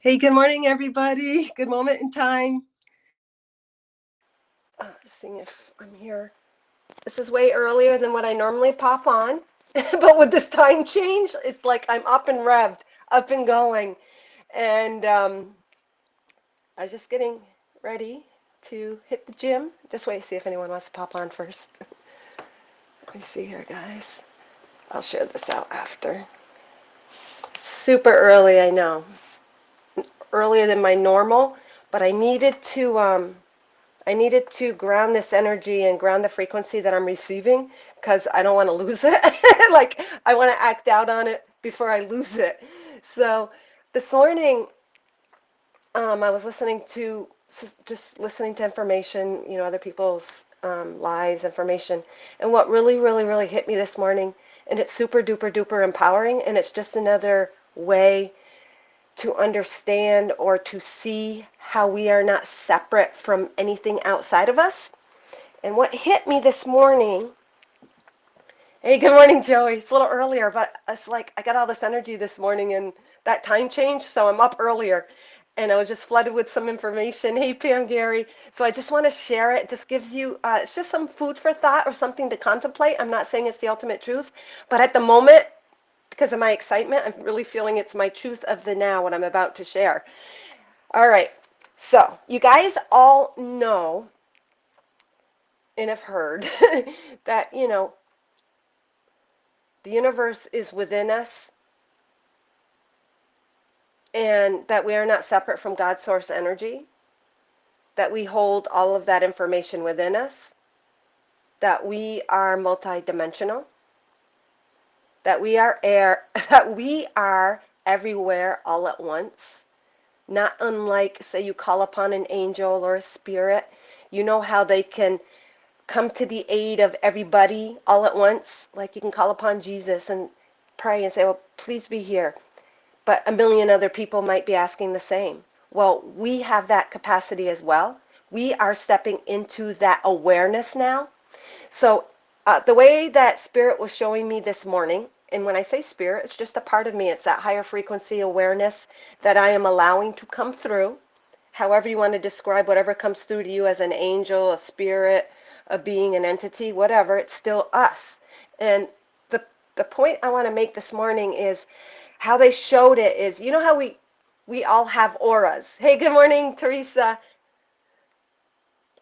Hey, good morning, everybody. Good moment in time. Just seeing if I'm here. This is way earlier than what I normally pop on, but with this time change, it's like I'm up and revved, up and going. And I was just getting ready to hit the gym. Just wait to see if anyone wants to pop on first. Let me see here, guys. I'll share this out after. Super early, I know. Earlier than my normal, but I needed to ground this energy and ground the frequency that I'm receiving because I don't want to lose it. Like, I want to act out on it before I lose it. So this morning, I was just listening to information, other people's lives, information. And what really, really, really hit me this morning, and it's super duper duper empowering, and it's just another way to understand or to see how we are not separate from anything outside of us. And what hit me this morning, hey, good morning, Joey. It's a little earlier, but it's like I got all this energy this morning and that time change, so I'm up earlier. And I was just flooded with some information. Hey, Pam, Gary. So I just want to share it. It just gives you, it's just some food for thought or something to contemplate. I'm not saying it's the ultimate truth, but at the moment, because of my excitement, I'm really feeling it's my truth of the now, what I'm about to share. All right. So you guys all know and have heard that, the universe is within us and that we are not separate from God's source energy, that we hold all of that information within us, that we are multidimensional, that we are air, that we are everywhere all at once, not unlike, say, you call upon an angel or a spirit. You know how they can come to the aid of everybody all at once? Like you can call upon Jesus and pray and say, well, please be here. But a million other people might be asking the same. Well, we have that capacity as well. We are stepping into that awareness now. So the way that Spirit was showing me this morning, and when I say Spirit, it's just a part of me. It's that higher frequency awareness that I am allowing to come through. However you want to describe whatever comes through to you as an angel, a spirit, a being, an entity, whatever, it's still us. And the point I want to make this morning is how they showed it is, you know how we all have auras. Hey, good morning, Teresa.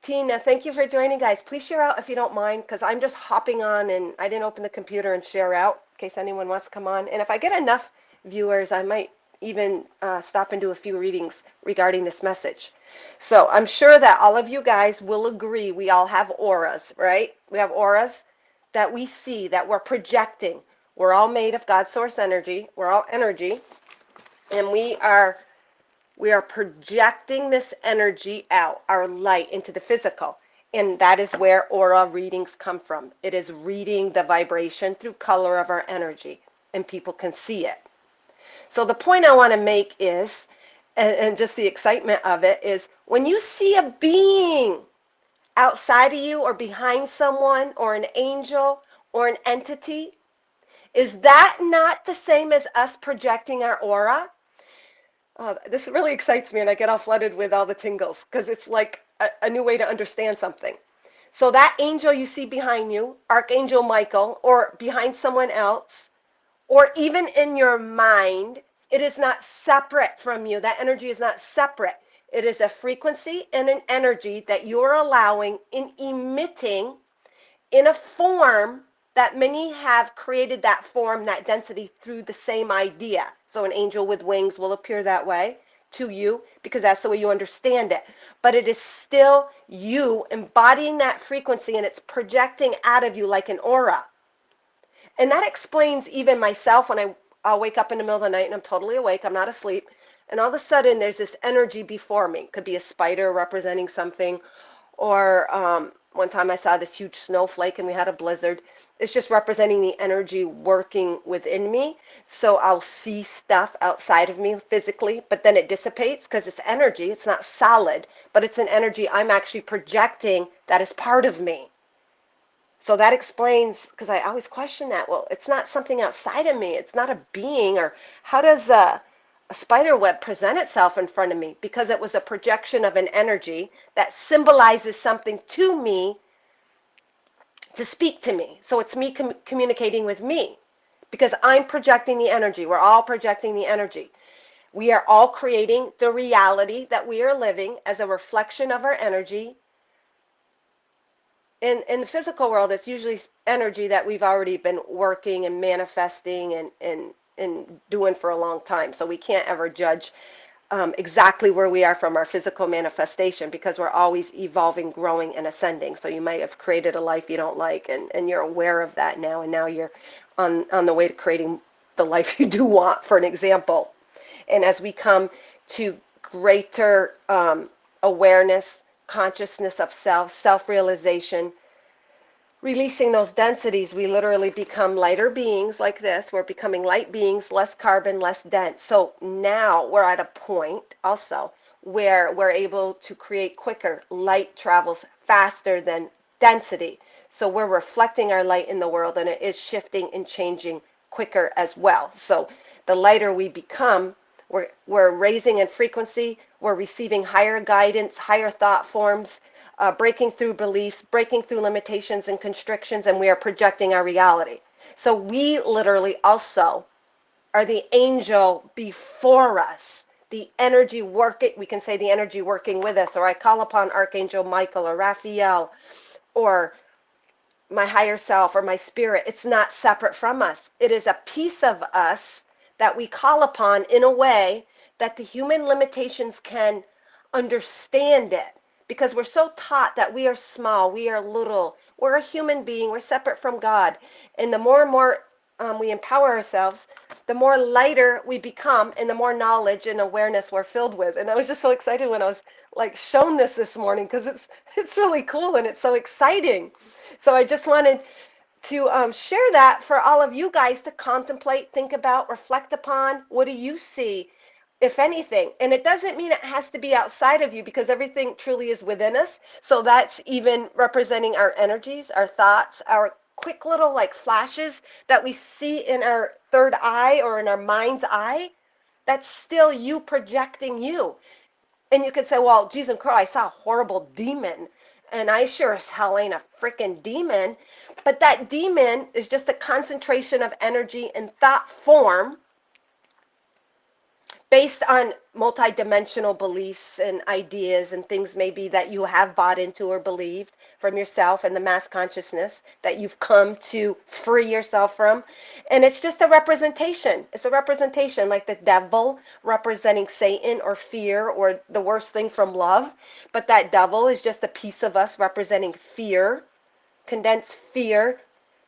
Tina, thank you for joining, guys. Please share out if you don't mind, because I'm just hopping on and I didn't open the computer and share out in case anyone wants to come on. And if I get enough viewers, I might even stop and do a few readings regarding this message. So I'm sure that all of you guys will agree we all have auras, right? We have auras that we see, that we're projecting. We're all made of God's source energy. We're all energy. And we are projecting this energy out, our light, into the physical. And that is where aura readings come from. It is reading the vibration through color of our energy, and people can see it. So the point I want to make is, and just the excitement of it, is when you see a being outside of you or behind someone or an angel or an entity, is that not the same as us projecting our aura? This really excites me, and I get all flooded with all the tingles because it's like a new way to understand something. So that angel you see behind you, Archangel Michael, or behind someone else, or even in your mind, it is not separate from you. That energy is not separate. It is a frequency and an energy that you're allowing in emitting in a form that many have created that form, that density through the same idea. So an angel with wings will appear that way to you because that's the way you understand it. But it is still you embodying that frequency, and it's projecting out of you like an aura. And that explains even myself when I'll wake up in the middle of the night and I'm totally awake, I'm not asleep, and all of a sudden there's this energy before me. It could be a spider representing something, or one time I saw this huge snowflake and we had a blizzard. It's just representing the energy working within me. So I'll see stuff outside of me physically, but then it dissipates because it's energy. It's not solid, but it's an energy I'm actually projecting that is part of me. So that explains, because I always question that. Well, it's not something outside of me. It's not a being. Or how does a a spider web present itself in front of me because it was a projection of an energy that symbolizes something to me to speak to me. So it's me communicating with me because I'm projecting the energy. We're all projecting the energy. We are all creating the reality that we are living as a reflection of our energy. In the physical world, it's usually energy that we've already been working and manifesting and doing for a long time. So we can't ever judge exactly where we are from our physical manifestation because we're always evolving, growing, and ascending. So you might have created a life you don't like, and you're aware of that now, and now you're on the way to creating the life you do want, for an example. And as we come to greater awareness, consciousness of self, self-realization, releasing those densities, we literally become lighter beings like this. We're becoming light beings, less carbon, less dense. So now we're at a point also where we're able to create quicker. Light travels faster than density. So we're reflecting our light in the world, and it is shifting and changing quicker as well. So the lighter we become, we're raising in frequency, we're receiving higher guidance, higher thought forms, breaking through beliefs, breaking through limitations and constrictions, and we are projecting our reality. So we literally also are the angel before us, the energy working, we can say the energy working with us, or I call upon Archangel Michael or Raphael or my higher self or my spirit. It's not separate from us. It is a piece of us that we call upon in a way that the human limitations can understand it, because we're so taught that we are small, we are little, we're a human being, we're separate from God. And the more and more we empower ourselves, the more lighter we become and the more knowledge and awareness we're filled with. And I was just so excited when I was like shown this morning, because it's really cool and it's so exciting. So I just wanted to share that for all of you guys to contemplate, think about, reflect upon. What do you see, if anything? And it doesn't mean it has to be outside of you, because everything truly is within us. So that's even representing our energies, our thoughts, our quick little like flashes that we see in our third eye or in our mind's eye. That's still you projecting you. And you could say, well, geez and crow, I saw a horrible demon. And I sure as hell ain't a freaking demon. But that demon is just a concentration of energy and thought form based on multidimensional beliefs and ideas and things maybe that you have bought into or believed from yourself and the mass consciousness that you've come to free yourself from. And it's just a representation. It's a representation, like the devil representing Satan or fear or the worst thing from love. But that devil is just a piece of us representing fear, condensed fear.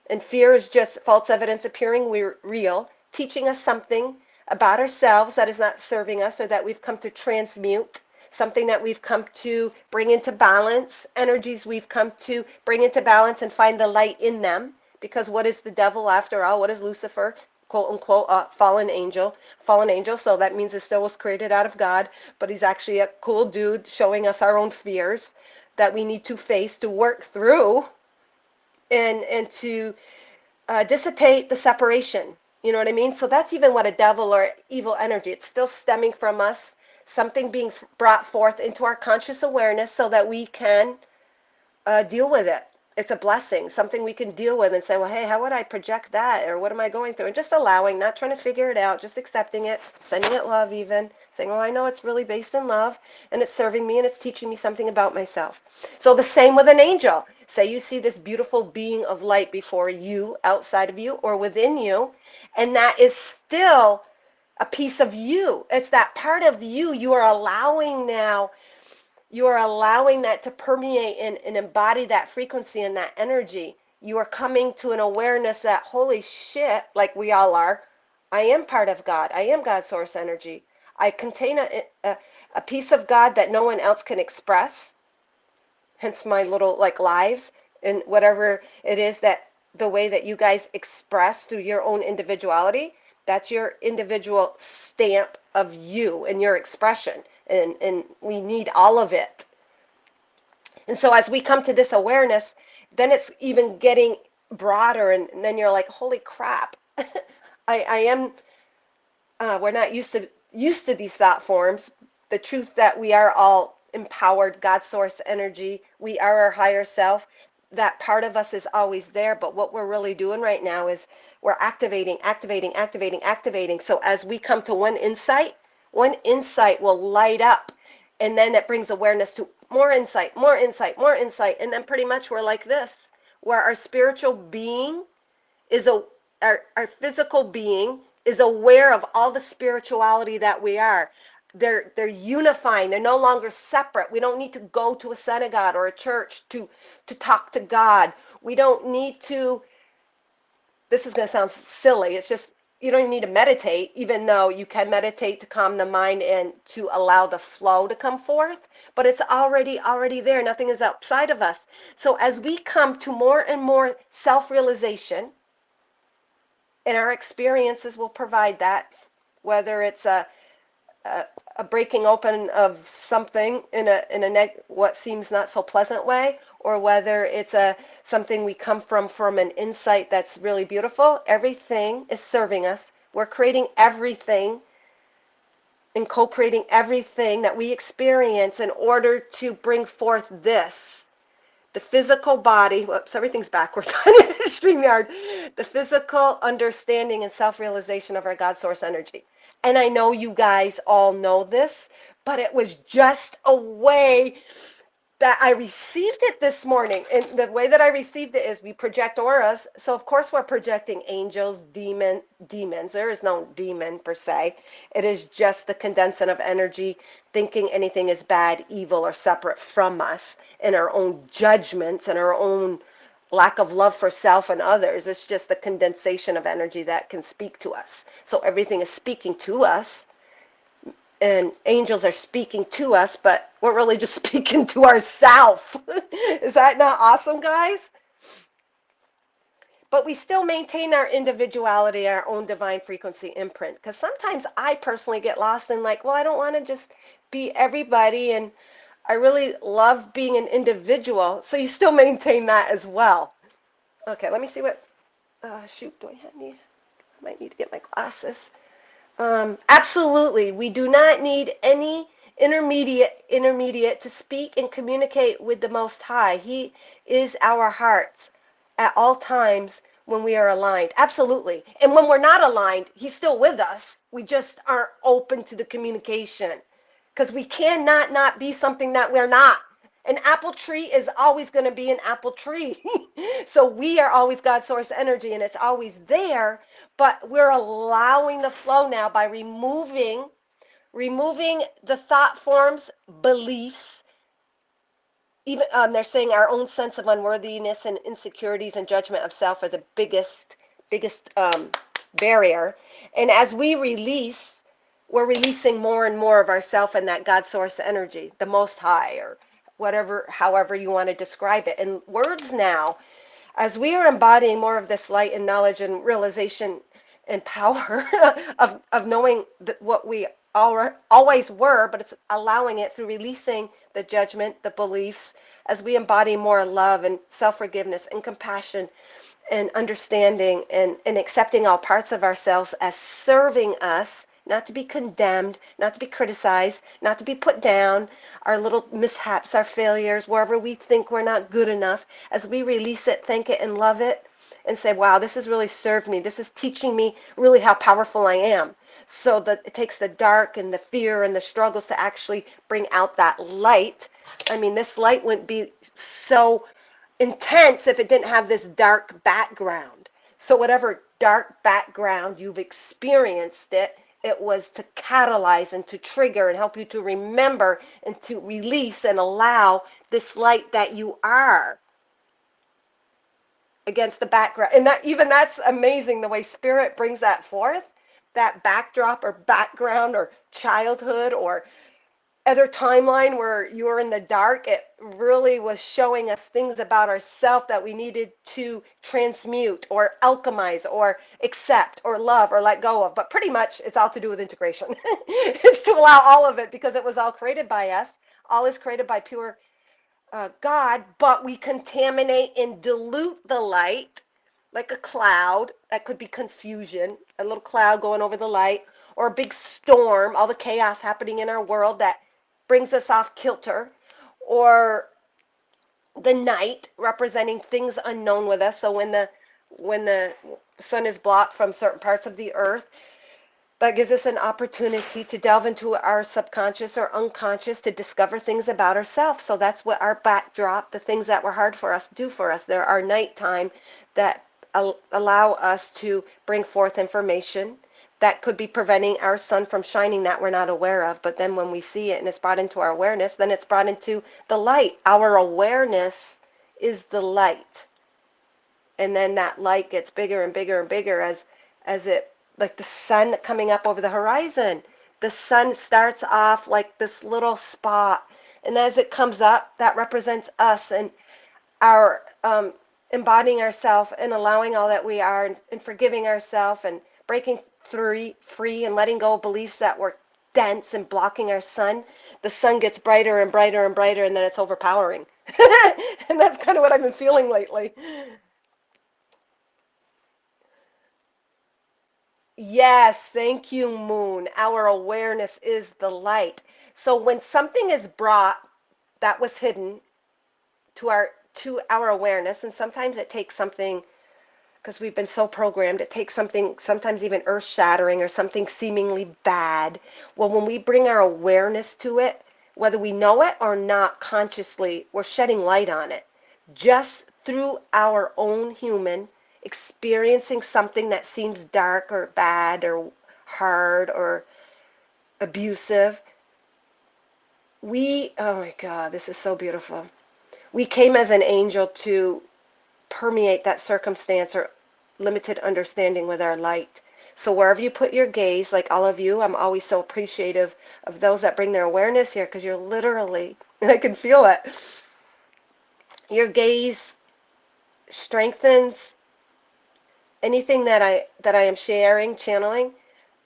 And fear is just false evidence appearing real, teaching us something about ourselves that is not serving us, or that we've come to transmute, something that we've come to bring into balance, energies we've come to bring into balance and find the light in them. Because what is the devil after all? What is Lucifer? Quote unquote, fallen angel. Fallen angel, so that means it still was created out of God, but he's actually a cool dude showing us our own fears that we need to face, to work through, and to dissipate the separation. You know what I mean? So that's even what a devil or evil energy, it's still stemming from us, something being brought forth into our conscious awareness so that we can deal with it. It's a blessing, something we can deal with and say, well, hey, how would I project that? Or what am I going through? And just allowing, not trying to figure it out, just accepting it, sending it love even, saying, oh, I know it's really based in love and it's serving me and it's teaching me something about myself. So the same with an angel. Say you see this beautiful being of light before you, outside of you, or within you, and that is still a piece of you. It's that part of you you are allowing now. You are allowing that to permeate and embody that frequency and that energy. You are coming to an awareness that, holy shit, like we all are, I am part of God. I am God's source energy. I contain a piece of God that no one else can express, hence my little like lives and whatever it is, that the way that you guys express through your own individuality, that's your individual stamp of you and your expression. And we need all of it. And so as we come to this awareness, then it's even getting broader, and then you're like, holy crap. I am, we're not used to used to these thought forms, the truth that we are all empowered God source energy, we are our higher self, that part of us is always there. But what we're really doing right now is we're activating. So as we come to one insight will light up, and then it brings awareness to more insight, more insight, more insight. And then pretty much we're like this, where our spiritual being is our physical being is aware of all the spirituality that we are. They're unifying. They're no longer separate. We don't need to go to a synagogue or a church to talk to God. We don't need to, this is going to sound silly. It's just, you don't even need to meditate, even though you can meditate to calm the mind and to allow the flow to come forth. But it's already there. Nothing is outside of us. So as we come to more and more self-realization, and our experiences will provide that, whether it's a breaking open of something in a what seems not so pleasant way, or whether it's something we come from an insight that's really beautiful. Everything is serving us. We're creating everything and co-creating everything that we experience in order to bring forth this. The physical body, whoops, everything's backwards on StreamYard. The physical understanding and self-realization of our God source energy. And I know you guys all know this, but it was just a way that I received it this morning. And the way that I received it is we project auras. So of course we're projecting angels, demons. There is no demon per se. It is just the condensing of energy, thinking anything is bad, evil, or separate from us, and our own judgments and our own lack of love for self and others. It's just the condensation of energy that can speak to us. So everything is speaking to us, and angels are speaking to us, but we're really just speaking to ourselves. Is that not awesome, guys? But we still maintain our individuality, our own divine frequency imprint. Because sometimes I personally get lost in like, well, I don't want to just be everybody, and I really love being an individual. So you still maintain that as well. Okay, let me see what, shoot, I might need to get my glasses. Absolutely. We do not need any intermediate to speak and communicate with the Most High. He is our hearts at all times when we are aligned. Absolutely. And when we're not aligned, he's still with us. We just aren't open to the communication, because we cannot not be something that we're not. An apple tree is always going to be an apple tree. So we are always God's source energy, and it's always there, but we're allowing the flow now by removing the thought forms, beliefs. Even they're saying our own sense of unworthiness and insecurities and judgment of self are the biggest barrier. And as we release, we're releasing more and more of ourself and that God source energy, the Most High, or whatever, however you want to describe it. And words now, as we are embodying more of this light and knowledge and realization and power of knowing that what we always were, but it's allowing it through releasing the judgment, the beliefs, as we embody more love and self-forgiveness and compassion and understanding and accepting all parts of ourselves as serving us, not to be condemned, not to be criticized, not to be put down, our little mishaps, our failures, wherever we think we're not good enough. As we release it, thank it, and love it, and say, wow, this has really served me. This is teaching me really how powerful I am. So that it takes the dark and the fear and the struggles to actually bring out that light. I mean, this light wouldn't be so intense if it didn't have this dark background. So whatever dark background you've experienced it was to catalyze and to trigger and help you to remember and to release and allow this light that you are against the background. And that's amazing, the way Spirit brings that forth, that backdrop or background or childhood or other timeline where you were in the dark. It really was showing us things about ourselves that we needed to transmute or alchemize or accept or love or let go of. But pretty much it's all to do with integration. It's to allow all of it, because it was all created by us. All is created by pure God, but we contaminate and dilute the light like a cloud. That could be confusion, a little cloud going over the light, or a big storm, all the chaos happening in our world that brings us off kilter, or the night representing things unknown with us. So when the sun is blocked from certain parts of the earth, that gives us an opportunity to delve into our subconscious or unconscious to discover things about ourselves. So that's what our backdrop, the things that were hard for us, do for us. There are nighttime that allow us to bring forth information that could be preventing our sun from shining that we're not aware of. But then when we see it and it's brought into our awareness, then it's brought into the light. Our awareness is the light. And then that light gets bigger and bigger and bigger as it, like the sun coming up over the horizon. The sun starts off like this little spot, and as it comes up, that represents us and our embodying ourselves and allowing all that we are, and forgiving ourselves and breaking free and letting go of beliefs that were dense and blocking our sun. The sun gets brighter and brighter and brighter, and then it's overpowering. And that's kind of what I've been feeling lately. Yes, thank you, Moon. Our awareness is the light. So when something is brought that was hidden to our awareness, and sometimes it takes something, because we've been so programmed, it takes something sometimes even earth-shattering or something seemingly bad. Well, when we bring our awareness to it, whether we know it or not consciously, we're shedding light on it. Just through our own human experiencing something that seems dark or bad or hard or abusive, oh my God, this is so beautiful. We came as an angel to permeate that circumstance or limited understanding with our light. So wherever you put your gaze, like all of you, I'm always so appreciative of those that bring their awareness here, because you're literally, and I can feel it, your gaze strengthens anything that I am sharing, channeling,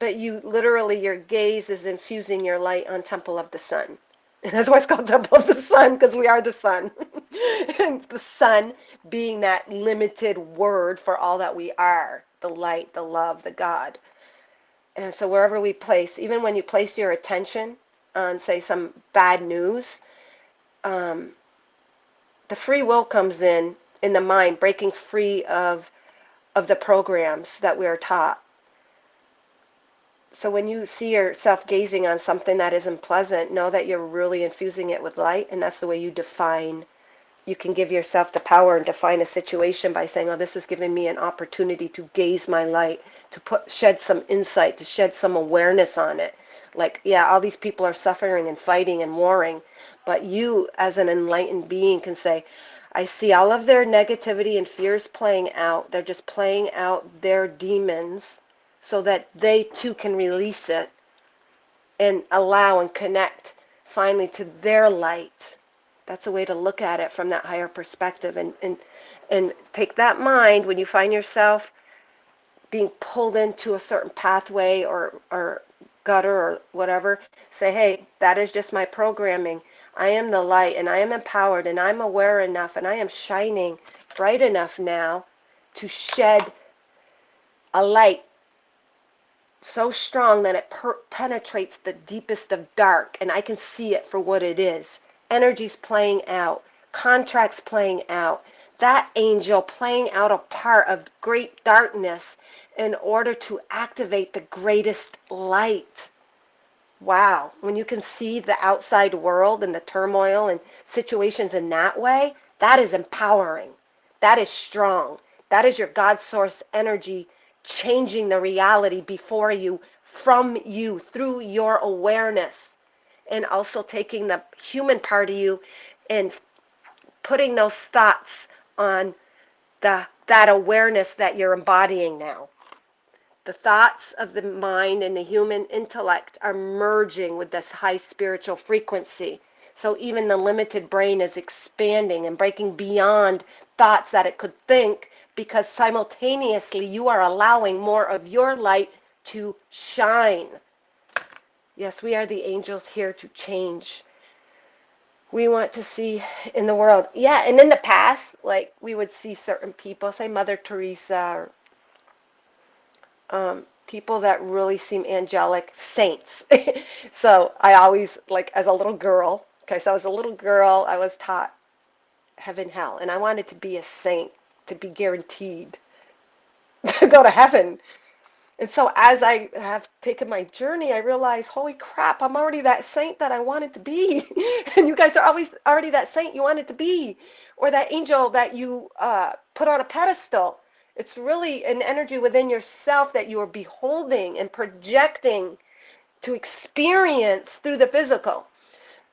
but you literally, your gaze is infusing your light on Temple of the Sun. And that's why it's called Temple of the Sun, because we are the sun. And the sun being that limited word for all that we are, the light, the love, the God. And so wherever we place, even when you place your attention on, say, some bad news, um, the free will comes in the mind, breaking free of the programs that we are taught. So when you see yourself gazing on something that isn't pleasant, know that you're really infusing it with light, and that's the way you can give yourself the power and define a situation by saying, oh, this is giving me an opportunity to gaze my light, to shed some insight, to shed some awareness on it. Like, yeah, all these people are suffering and fighting and warring, but you as an enlightened being can say, I see all of their negativity and fears playing out. They're just playing out their demons so that they too can release it and allow and connect finally to their light. That's a way to look at it from that higher perspective, and take that mind when you find yourself being pulled into a certain pathway or gutter or whatever. Say, hey, that is just my programming. I am the light, and I am empowered, and I'm aware enough, and I am shining bright enough now to shed a light so strong that it penetrates the deepest of dark, and I can see it for what it is. Energies playing out, contracts playing out, that angel playing out a part of great darkness in order to activate the greatest light. Wow, when you can see the outside world and the turmoil and situations in that way, that is empowering. That is strong. That is your God source energy changing the reality before you, from you, through your awareness. And also taking the human part of you and putting those thoughts on that awareness that you're embodying now. The thoughts of the mind and the human intellect are merging with this high spiritual frequency. So even the limited brain is expanding and breaking beyond thoughts that it could think, because simultaneously you are allowing more of your light to shine. Yes, we are the angels here to change. We want to see in the world. Yeah, and in the past, like we would see certain people, say Mother Teresa, or people that really seem angelic, saints. So I always, like, as a little girl, okay, so as a little girl, I was taught heaven, hell, and I wanted to be a saint, to be guaranteed to go to heaven. And so as I have taken my journey, I realized, holy crap, I'm already that saint that I wanted to be. And you guys are always already that saint you wanted to be, or that angel that you put on a pedestal. It's really an energy within yourself that you are beholding and projecting to experience through the physical.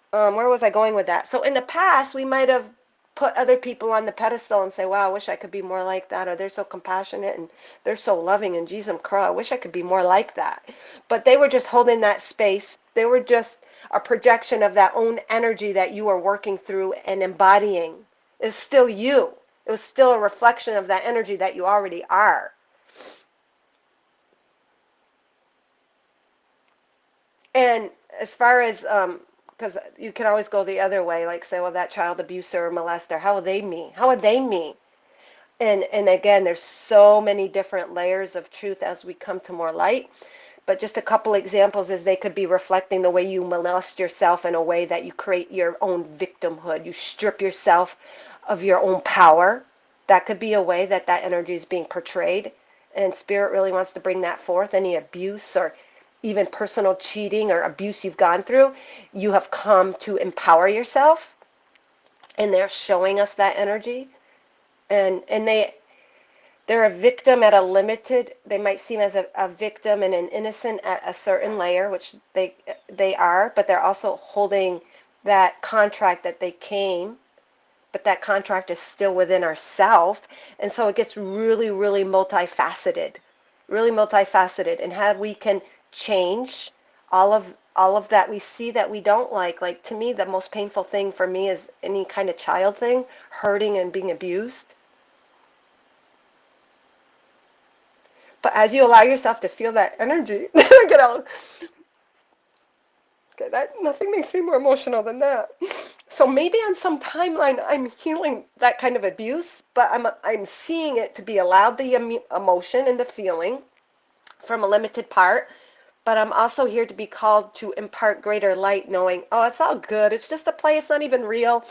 Where was I going with that? So in the past, we might have put other people on the pedestal and say, wow, I wish I could be more like that, or they're so compassionate and they're so loving, and Jesus Christ, I wish I could be more like that. But they were just holding that space. They were just a projection of that own energy that you are working through and embodying. It's still you. It was still a reflection of that energy that you already are. And as far as because you can always go the other way, like say, well, that child abuser or molester, how are they me? How are they me? And again, there's so many different layers of truth as we come to more light. But just a couple examples is they could be reflecting the way you molest yourself in a way that you create your own victimhood. You strip yourself of your own power. That could be a way that that energy is being portrayed. And Spirit really wants to bring that forth. Any abuse or even personal cheating or abuse you've gone through, you have come to empower yourself. And they're showing us that energy. And they're a victim at a limited, they might seem as a victim and an innocent at a certain layer, which they are, but they're also holding that contract that they came, but that contract is still within ourself. And so it gets really, really multifaceted, and how we can change all of that we see that we don't like to me, the most painful thing for me is any kind of child thing, hurting and being abused. But as you allow yourself to feel that energy, get out. Okay, that nothing makes me more emotional than that. So maybe on some timeline I'm healing that kind of abuse, but I'm seeing it to be allowed the emotion and the feeling from a limited part. But I'm also here to be called to impart greater light, knowing, oh, it's all good. It's just a play. It's not even real.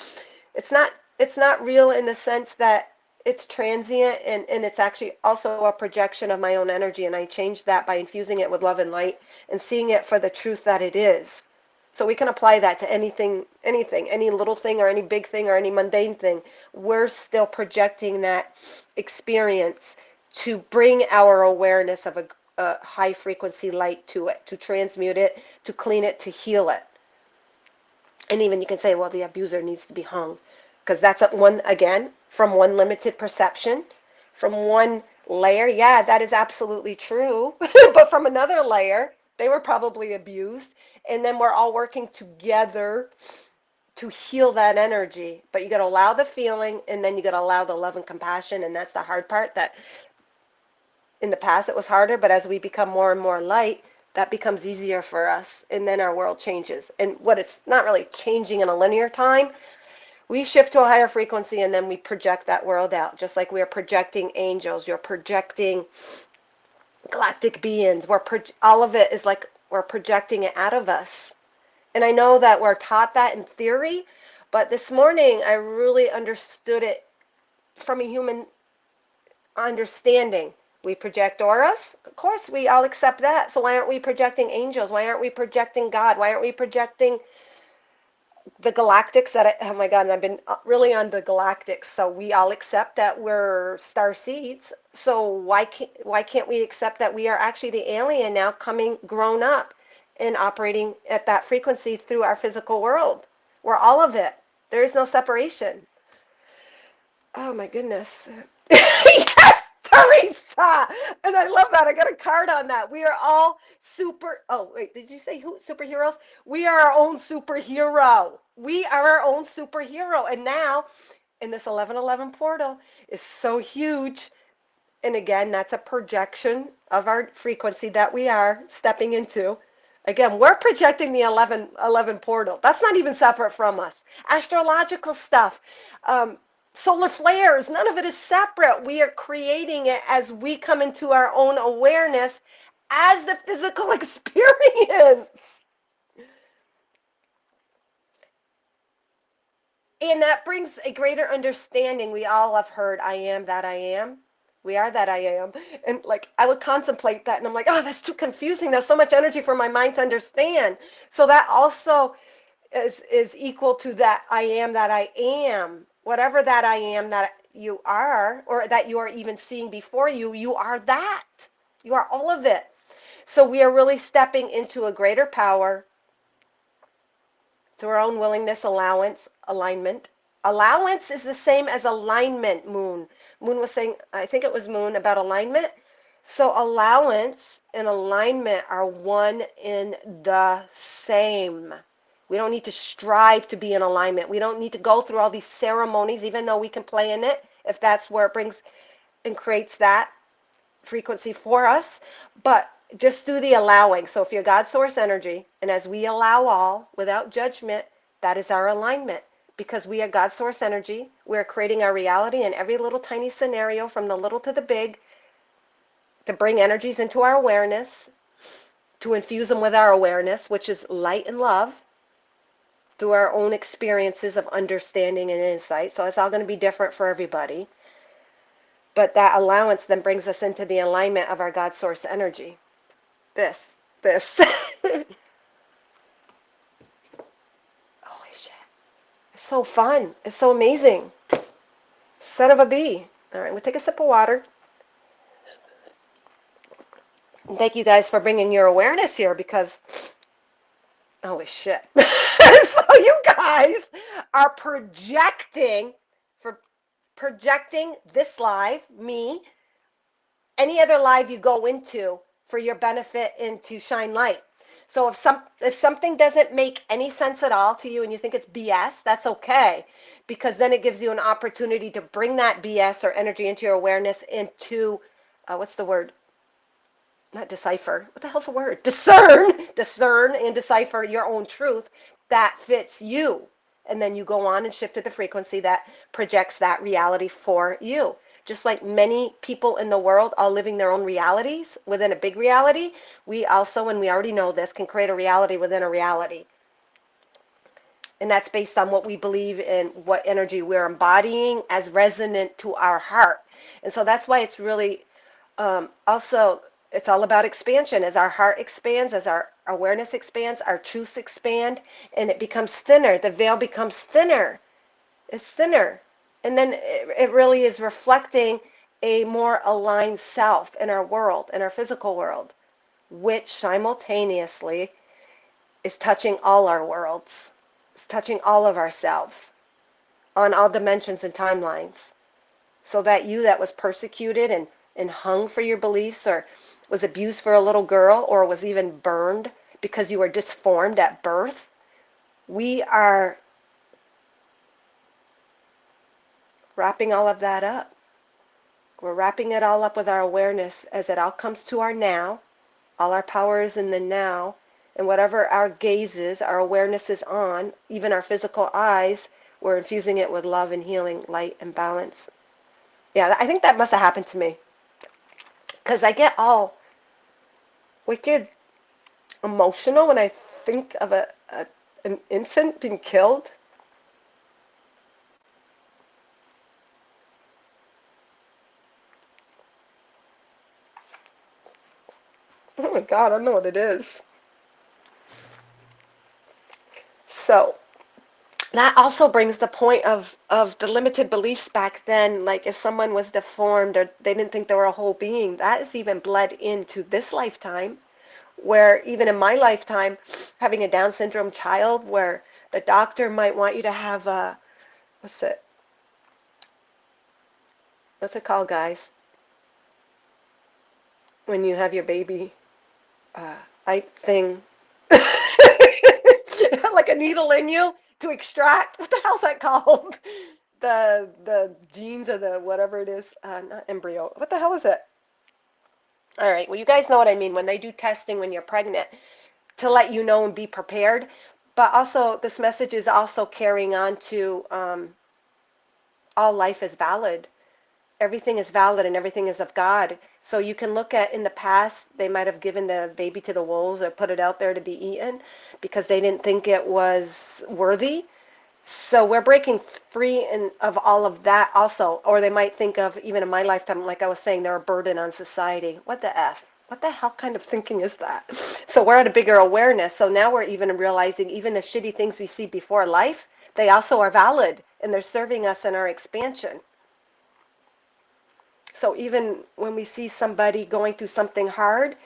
It's not. It's not real in the sense that it's transient, and it's actually also a projection of my own energy, and I changed that by infusing it with love and light and seeing it for the truth that it is. So we can apply that to anything, any little thing or any big thing or any mundane thing. We're still projecting that experience to bring our awareness of a high frequency light to it, to transmute it, to clean it, to heal it. And even you can say, well, the abuser needs to be hung, because that's one, again, from one limited perception, from one layer. Yeah, that is absolutely true. But from another layer, they were probably abused. And then we're all working together to heal that energy. But you got to allow the feeling, and then you got to allow the love and compassion. And that's the hard part, that in the past it was harder, but as we become more and more light, that becomes easier for us, and then our world changes. And what it's not really changing in a linear time, we shift to a higher frequency, and then we project that world out, just like we are projecting angels. You're projecting galactic beings. All of it is like we're projecting it out of us. And I know that we're taught that in theory, but this morning I really understood it from a human understanding. We project auras. Of course, we all accept that. So why aren't we projecting angels? Why aren't we projecting God? Why aren't we projecting the galactics oh my God, and I've been really on the galactics. So we all accept that we're star seeds. So why can't we accept that we are actually the alien now, coming grown up and operating at that frequency through our physical world? We're all of it. There is no separation. Oh my goodness. Yes, Teresa. And I love that. I got a card on that. We are all oh, wait, did you say who? Superheroes? We are our own superhero. We are our own superhero. And now, in this 1111 portal is so huge. And again, that's a projection of our frequency that we are stepping into. Again, we're projecting the 1111 portal. That's not even separate from us. Astrological stuff. Solar flares, none of it is separate. We are creating it as we come into our own awareness as the physical experience. And that brings a greater understanding. We all have heard, I am that I am. We are that I am. And like, I would contemplate that and I'm like, oh, that's too confusing. There's so much energy for my mind to understand. So that also is equal to that I am. Whatever that I am that you are, or that you are even seeing before you, you are that. You are all of it. So we are really stepping into a greater power through our own willingness, allowance, alignment. Allowance is the same as alignment, Moon. Moon was saying, I think it was Moon, about alignment. So allowance and alignment are one in the same. We don't need to strive to be in alignment. We don't need to go through all these ceremonies, even though we can play in it, if that's where it brings and creates that frequency for us. But just do the allowing. So if you're God source energy, and as we allow all without judgment, that is our alignment. Because we are God source energy, we're creating our reality in every little tiny scenario, from the little to the big, to bring energies into our awareness, to infuse them with our awareness, which is light and love, through our own experiences of understanding and insight. So it's all going to be different for everybody. But that allowance then brings us into the alignment of our God source energy. This. Holy shit. It's so fun. It's so amazing. Son of a bee. All right, we'll take a sip of water. And thank you guys for bringing your awareness here, because holy shit. So you guys are projecting this live, me, any other live you go into for your benefit and to shine light. So if something doesn't make any sense at all to you and you think it's BS, that's okay, because then it gives you an opportunity to bring that BS or energy into your awareness, into what's the word? Not decipher. What the hell's the word? Discern and decipher your own truth that fits you. And then you go on and shift to the frequency that projects that reality for you. Just like many people in the world are living their own realities within a big reality, we also, and we already know this, can create a reality within a reality. And that's based on what we believe in, what energy we're embodying as resonant to our heart. And so that's why it's really also, it's all about expansion. As our heart expands, as our awareness expands, our truths expand, and it becomes thinner. The veil becomes thinner. It's thinner. And then it really is reflecting a more aligned self in our world, in our physical world, which simultaneously is touching all our worlds. It's touching all of ourselves on all dimensions and timelines. So that you that was persecuted and hung for your beliefs, or was abused for a little girl, or was even burned because you were disformed at birth, we are wrapping all of that up. We're wrapping it all up with our awareness as it all comes to our now. All our power is in the now. And whatever our gaze is, our awareness is on, even our physical eyes, we're infusing it with love and healing, light and balance. Yeah, I think that must have happened to me. Because I get all wicked emotional when I think of an infant being killed. Oh my God, I don't know what it is. So that also brings the point of the limited beliefs back then. Like if someone was deformed or they didn't think they were a whole being, that is even bled into this lifetime, where even in my lifetime, having a Down syndrome child, where the doctor might want you to have a, what's it called, guys? When you have your baby, thing, like a needle in you to extract. What the hell's that called? The genes or the whatever it is. Not embryo. What the hell is it? All right. Well, you guys know what I mean when they do testing when you're pregnant, to let you know and be prepared. But also, this message is also carrying on to all life is valid. Everything is valid and everything is of God. So you can look at in the past, they might have given the baby to the wolves or put it out there to be eaten because they didn't think it was worthy. So we're breaking free of all of that also. Or they might think of, even in my lifetime, like I was saying, they're a burden on society. What the F? What the hell kind of thinking is that? So we're at a bigger awareness. So now we're even realizing even the shitty things we see before life, they also are valid and they're serving us in our expansion. So even when we see somebody going through something hard,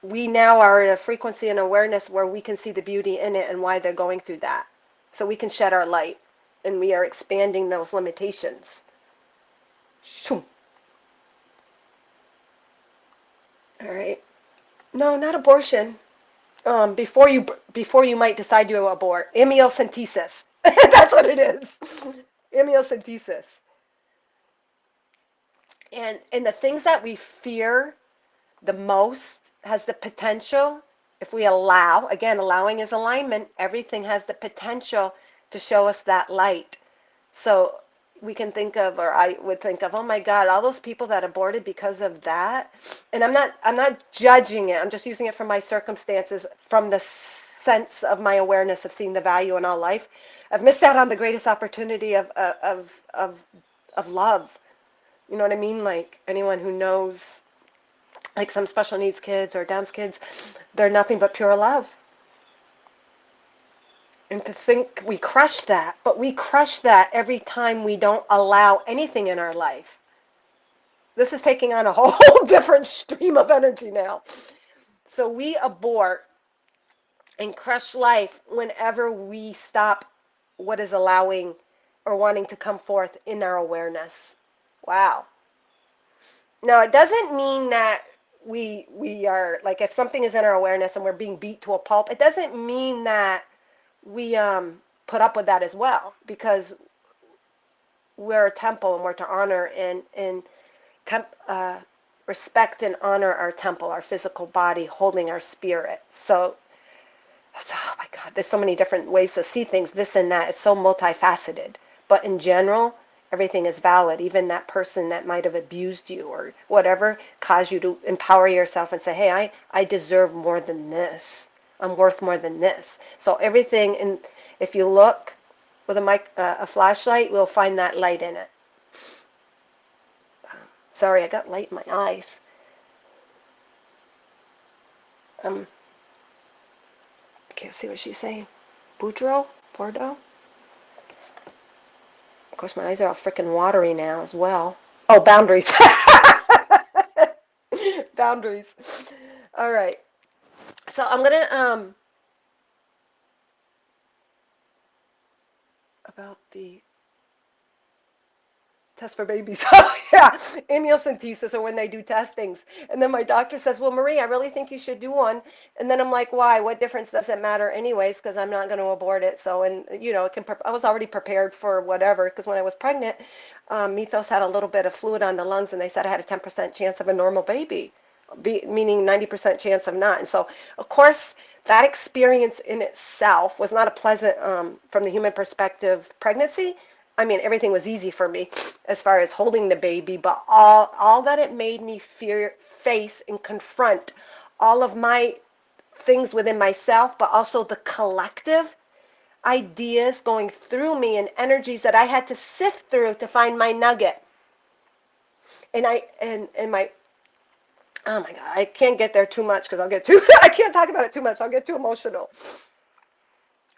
we now are at a frequency and awareness where we can see the beauty in it and why they're going through that. So we can shed our light and we are expanding those limitations. Shoom. All right. No, not abortion. Before you might decide to abort, amniocentesis. That's what it is. Amniocentesis. And the things that we fear the most has the potential, if we allow, again, allowing is alignment, everything has the potential to show us that light. So we can think of, or I would think of, oh my God, all those people that aborted because of that. And I'm not judging it. I'm just using it from my circumstances, from the sense of my awareness of seeing the value in all life. I've missed out on the greatest opportunity of love. You know what I mean? Like anyone who knows, like some special needs kids or Down's kids, they're nothing but pure love. And to think we crush that, but we crush that every time we don't allow anything in our life. This is taking on a whole different stream of energy now. So we abort and crush life whenever we stop what is allowing or wanting to come forth in our awareness. Wow. Now, it doesn't mean that we are, like, if something is in our awareness and we're being beat to a pulp, it doesn't mean that we put up with that as well, because we're a temple and we're to honor and respect and honor our temple, our physical body, holding our spirit. So, oh my God, there's so many different ways to see things, this and that. It's so multifaceted. But in general, everything is valid. Even that person that might have abused you or whatever, caused you to empower yourself and say, hey, I deserve more than this. I'm worth more than this. So everything, and if you look with a flashlight, we'll find that light in it. Sorry, I got light in my eyes. Can't see what she's saying. Boudreaux? Bordeaux? Of course, my eyes are all freaking watery now as well. Oh, boundaries. Boundaries. All right. So I'm gonna about the test for babies. Oh yeah, amniocentesis, or when they do testings. And then my doctor says, well, Marie, I really think you should do one. And then I'm like, why? What difference does it matter anyways? Because I'm not going to abort it. So, and you know, I was already prepared for whatever, because when I was pregnant, Mythos had a little bit of fluid on the lungs, and they said I had a 10% chance of a normal baby, meaning 90% chance of not. And so, of course, that experience in itself was not a pleasant, from the human perspective, pregnancy. I mean, everything was easy for me as far as holding the baby, but all that it made me face and confront all of my things within myself, but also the collective ideas going through me and energies that I had to sift through to find my nugget. And my, oh my God, I can't get there too much because I can't talk about it too much. I'll get too emotional.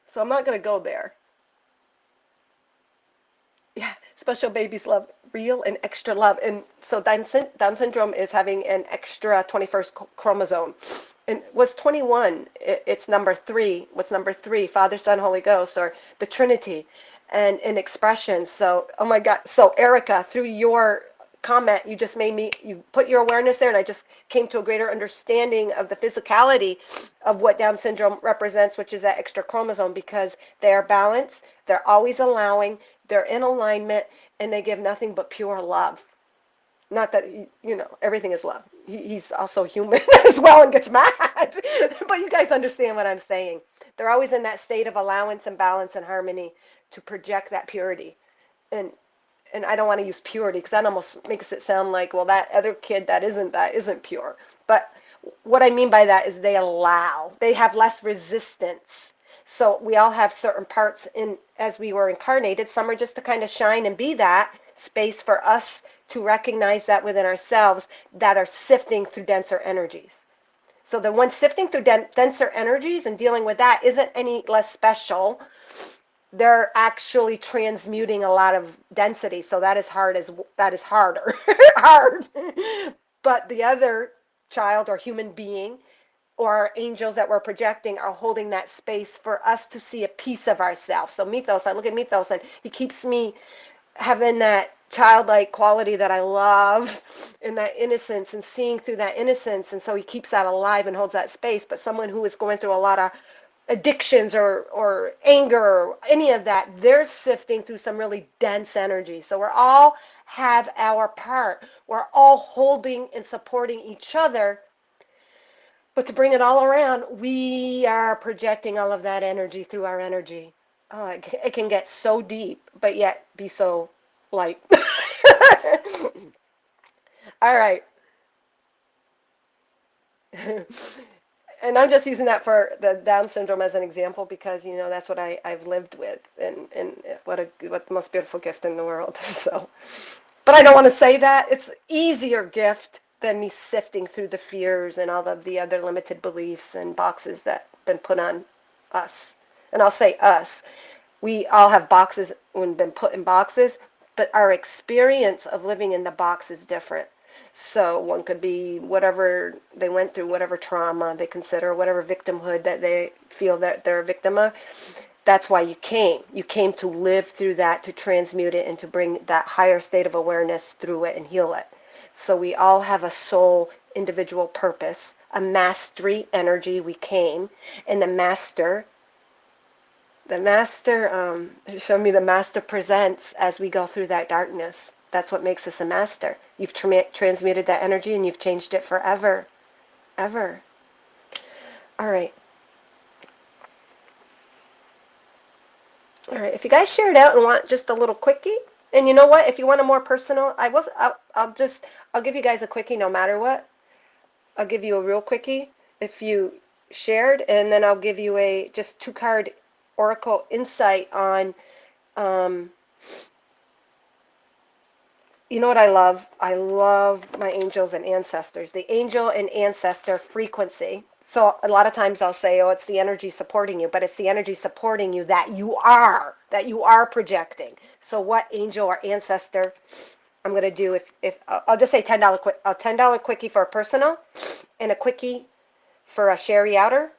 So I'm not going to go there. Yeah, special babies love real and extra love. And so Down syndrome is having an extra 21st chromosome. And what's 21? It's number 3. What's number 3? Father, Son, Holy Ghost, or the Trinity, and in expression. So, oh my God. So Erica, through your comment, you put your awareness there, and I just came to a greater understanding of the physicality of what Down syndrome represents, which is that extra chromosome, because they are balanced, they're always allowing, they're in alignment, and they give nothing but pure love. Not that, everything is love. He's also human as well and gets mad. But you guys understand what I'm saying. They're always in that state of allowance and balance and harmony to project that purity. And and I don't want to use purity because that almost makes it sound like, well, that other kid that isn't pure. But what I mean by that is they have less resistance. So we all have certain parts in as we were incarnated. Some are just to kind of shine and be that space for us to recognize that within ourselves that are sifting through denser energies. So the one sifting through denser energies and dealing with that isn't any less special. They're actually transmuting a lot of density, so that is harder hard. But the other child or human being or angels that we're projecting are holding that space for us to see a piece of ourselves. So Mythos, I look at Mythos and he keeps me having that childlike quality that I love and that innocence and seeing through that innocence, and so he keeps that alive and holds that space. But someone who is going through a lot of addictions or anger or any of that, they're sifting through some really dense energy. So we're all have our part. We're all holding and supporting each other. But to bring it all around, we are projecting all of that energy through our energy. Oh, it can get so deep, but yet be so light. All right. And I'm just using that for the Down syndrome as an example because that's what I've lived with, and what the most beautiful gift in the world. So, but I don't want to say that it's easier gift than me sifting through the fears and all of the other limited beliefs and boxes that have been put on us. And I'll say us. We all have boxes and been put in boxes, but our experience of living in the box is different. So one could be whatever they went through, whatever trauma they consider, whatever victimhood that they feel that they're a victim of. That's why you came. You came to live through that, to transmute it, and to bring that higher state of awareness through it and heal it. So we all have a soul individual purpose, a mastery energy we came, and the master showed me the master presents as we go through that darkness. That's what makes us a master. You've transmuted that energy and you've changed it forever. Ever. All right. All right. If you guys share it out and want just a little quickie, and you know what? If you want a more personal, I'll give you guys a quickie no matter what. I'll give you a real quickie if you shared, and then I'll give you a just 2-card oracle insight on you know what I love? I love my angels and ancestors. The angel and ancestor frequency. So a lot of times I'll say, oh, it's the energy supporting you, but it's the energy supporting you that you are projecting. So what angel or ancestor I'm going to do if I'll just say $10 quickie for a personal and a quickie for a Sherry Outer.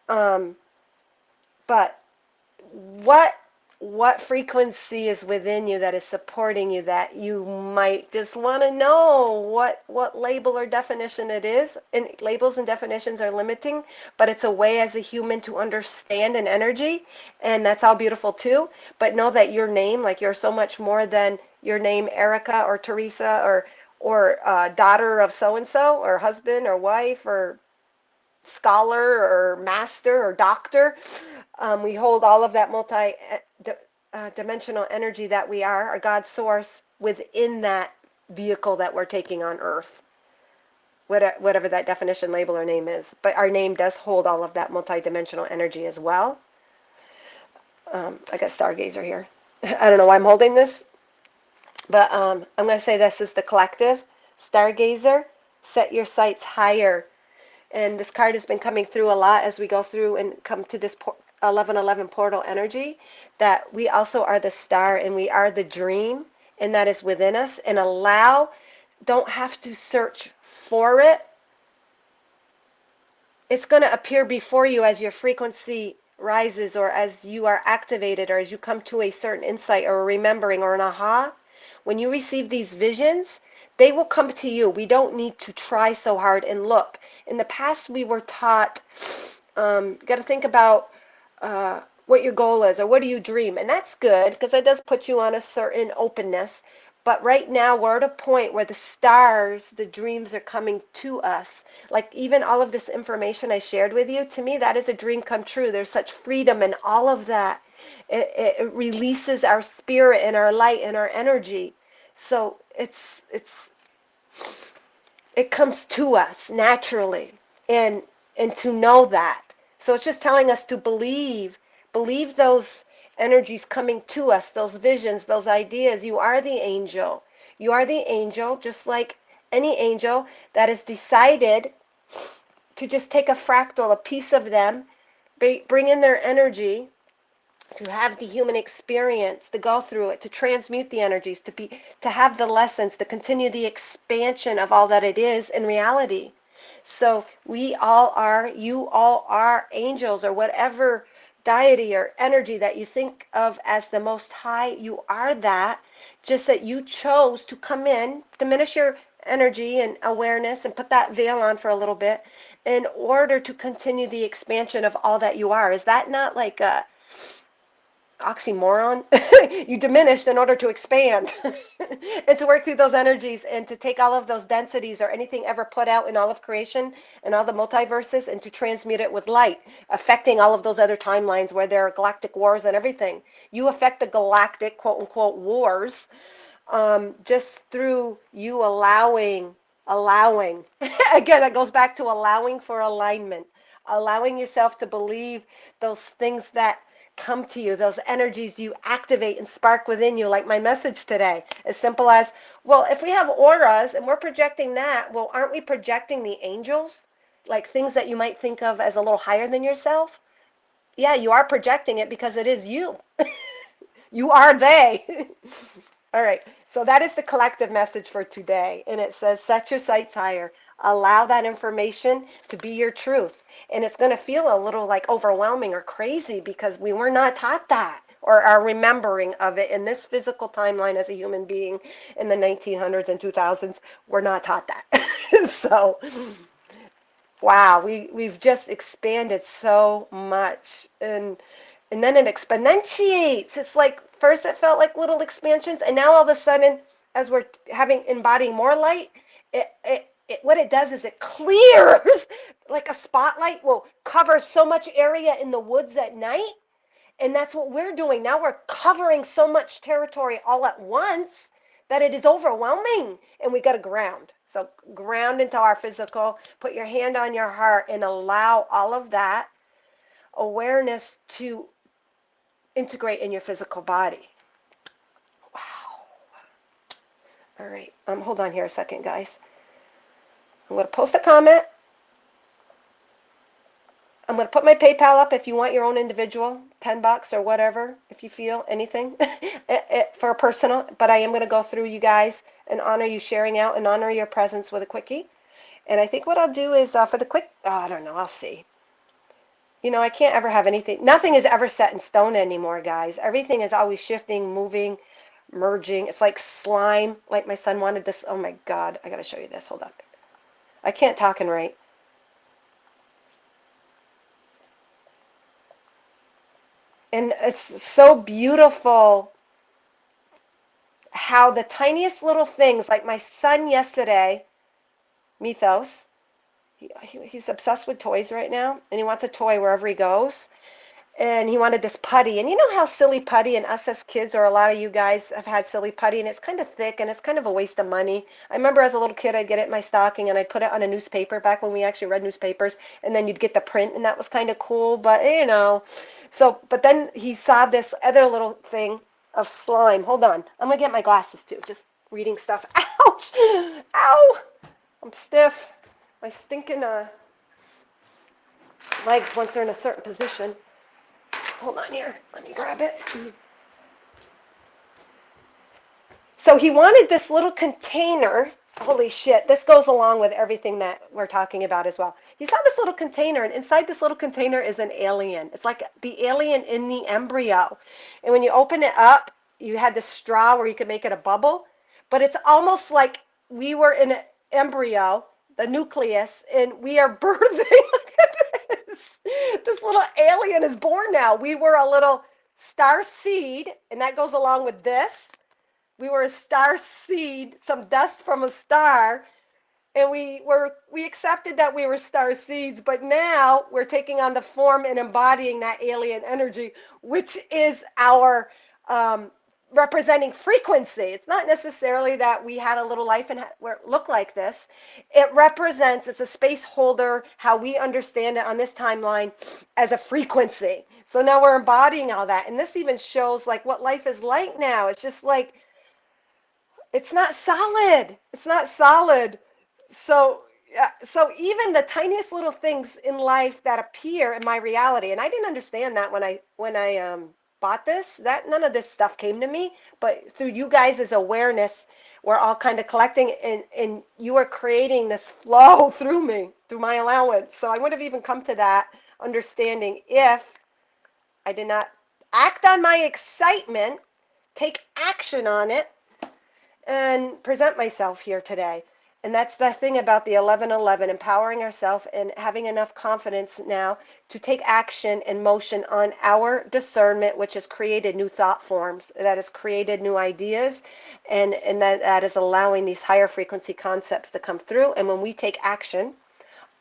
But what frequency is within you that is supporting you that you might just want to know what label or definition it is? And labels and definitions are limiting, but it's a way as a human to understand an energy, and that's all beautiful too. But know that your name, like you're so much more than your name, Erica or Teresa or daughter of so and so, or husband or wife or scholar or master or doctor. We hold all of that multi-dimensional energy that we are, our God source, within that vehicle that we're taking on Earth, whatever that definition, label, or name is. But our name does hold all of that multi-dimensional energy as well. I got Stargazer here. I don't know why I'm holding this, but I'm going to say this is the collective. Stargazer, set your sights higher. And this card has been coming through a lot as we go through and come to this 1111 portal energy, that we also are the star and we are the dream, and that is within us. And don't have to search for it. It's going to appear before you as your frequency rises, or as you are activated, or as you come to a certain insight or a remembering or an aha. When you receive these visions, they will come to you. We don't need to try so hard and look. In the past, we were taught, you got to think about what your goal is, or what do you dream? And that's good, because it does put you on a certain openness. But right now, we're at a point where the stars, the dreams are coming to us. Like even all of this information I shared with you, to me, that is a dream come true. There's such freedom in all of that. It releases our spirit and our light and our energy. So it comes to us naturally, and to know that. So it's just telling us to believe those energies coming to us, those visions, those ideas. You are the angel. You are the angel, just like any angel that has decided to just take a fractal, a piece of them, bring in their energy, to have the human experience, to go through it, to transmute the energies, to have the lessons, to continue the expansion of all that it is in reality. So you all are angels, or whatever deity or energy that you think of as the most high. You are that, just that you chose to come in, diminish your energy and awareness, and put that veil on for a little bit in order to continue the expansion of all that you are. Is that not like a oxymoron? You diminished in order to expand and to work through those energies, and to take all of those densities or anything ever put out in all of creation and all the multiverses, and to transmute it with light, affecting all of those other timelines where there are galactic wars and everything. You affect the galactic, quote unquote, wars, just through you allowing. Again, that goes back to allowing for alignment, allowing yourself to believe those things that come to you, those energies you activate and spark within you, like my message today. As simple as, well, if we have auras and we're projecting that, well, aren't we projecting the angels? Like things that you might think of as a little higher than yourself? Yeah, you are projecting it because it is you. You are they. All right, so that is the collective message for today. And it says, set your sights higher. Allow that information to be your truth. And it's going to feel a little like overwhelming or crazy because we were not taught that, or our remembering of it in this physical timeline as a human being in the 1900s and 2000s. We're not taught that. So, wow, we've just expanded so much. And then it exponentiates. It's like first it felt like little expansions, and now all of a sudden, as we're embodying more light, what it does is it clears like a spotlight will cover so much area in the woods at night. And that's what we're doing. Now we're covering so much territory all at once that it is overwhelming, and we got to ground. So ground into our physical, put your hand on your heart, and allow all of that awareness to integrate in your physical body. Wow. All right. Hold on here a second, guys. I'm going to post a comment. I'm going to put my PayPal up if you want your own individual, $10 or whatever, if you feel anything for a personal. But I am going to go through you guys and honor you sharing out and honor your presence with a quickie. And I think what I'll do is for the quick, I don't know, I'll see. You know, I can't ever have anything. Nothing is ever set in stone anymore, guys. Everything is always shifting, moving, merging. It's like slime. Like my son wanted this. Oh my God. I got to show you this. Hold up. I can't talk and write. And it's so beautiful how the tiniest little things, like my son yesterday, Mythos, he's obsessed with toys right now, and he wants a toy wherever he goes. And he wanted this putty. And you know how silly putty, and us as kids, or a lot of you guys have had silly putty, and it's kind of thick and it's kind of a waste of money. I remember as a little kid, I'd get it in my stocking and I'd put it on a newspaper back when we actually read newspapers, and then you'd get the print, and that was kind of cool. But you know, but then he saw this other little thing of slime. Hold on, I'm gonna get my glasses too. Just reading stuff. Ouch! Ow! I'm stiff. My stinking legs, once they're in a certain position. Hold on here. Let me grab it. So he wanted this little container. Holy shit. This goes along with everything that we're talking about as well. He saw this little container, and inside this little container is an alien. It's like the alien in the embryo. And when you open it up, you had this straw where you could make it a bubble. But it's almost like we were in an embryo, the nucleus, and we are birthing. Look at this. This little alien is born now. We were a little star seed, and that goes along with this. We were a star seed, some dust from a star, and we accepted that we were star seeds, but now we're taking on the form and embodying that alien energy, which is our representing frequency. It's not necessarily that we had a little life and where it looked like this. It represents, it's a space holder, how we understand it on this timeline as a frequency. So now we're embodying all that. And this even shows like what life is like now. It's just like, it's not solid. It's not solid. So, yeah, so even the tiniest little things in life that appear in my reality, and I didn't understand that when I bought this, that none of this stuff came to me, but through you guys' awareness, we're all kind of collecting, and you are creating this flow through me, through my allowance. So I would have even come to that understanding if I did not act on my excitement, take action on it, and present myself here today. And that's the thing about the 1111, empowering ourselves and having enough confidence now to take action and motion on our discernment, which has created new thought forms, that has created new ideas, and that is allowing these higher frequency concepts to come through. And when we take action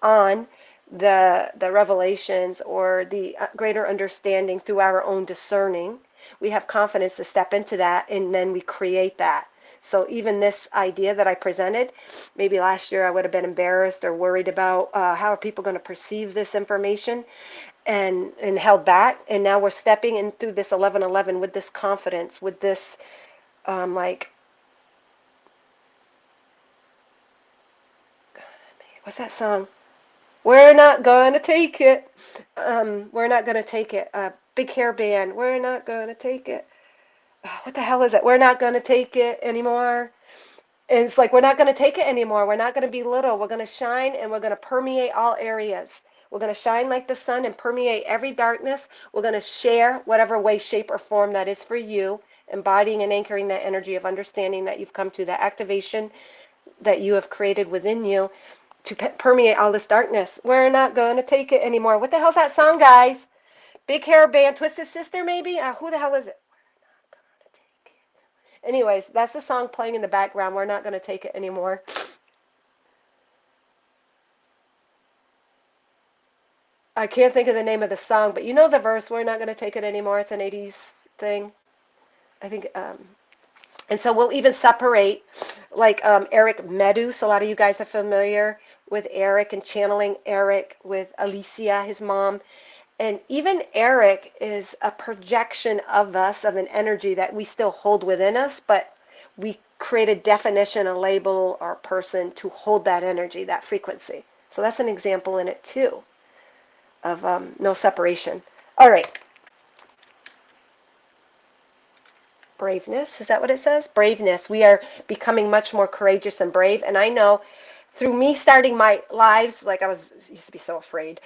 on the revelations or the greater understanding through our own discerning, we have confidence to step into that, and then we create that. So even this idea that I presented, maybe last year I would have been embarrassed or worried about how are people going to perceive this information, and held back. And now we're stepping in through this 1111 with this confidence, with this like, what's that song? We're not gonna take it. We're not gonna take it. Big Hair Band. We're not gonna take it. What the hell is it? We're not gonna take it anymore. And it's like, we're not going to take it anymore. We're not going to be little. We're going to shine, and we're going to permeate all areas. We're going to shine like the sun and permeate every darkness. We're going to share whatever way, shape, or form that is for you, embodying and anchoring that energy of understanding that you've come to, that activation that you have created within you to permeate all this darkness. We're not going to take it anymore. What the hell's that song, guys? Big Hair Band, Twisted Sister, maybe? Who the hell is it? Anyways, that's the song playing in the background. We're not going to take it anymore. I can't think of the name of the song, but you know the verse, we're not going to take it anymore. It's an 80s thing. I think, and so we'll even separate, like Eric Medus. A lot of you guys are familiar with Eric and channeling Eric with Alicia, his mom. And even Eric is a projection of us, of an energy that we still hold within us, but we create a definition, a label, or a person to hold that energy, that frequency. So that's an example in it too, of no separation. All right. Braveness, is that what it says? Braveness. We are becoming much more courageous and brave. And I know through me starting my lives, like I used to be so afraid,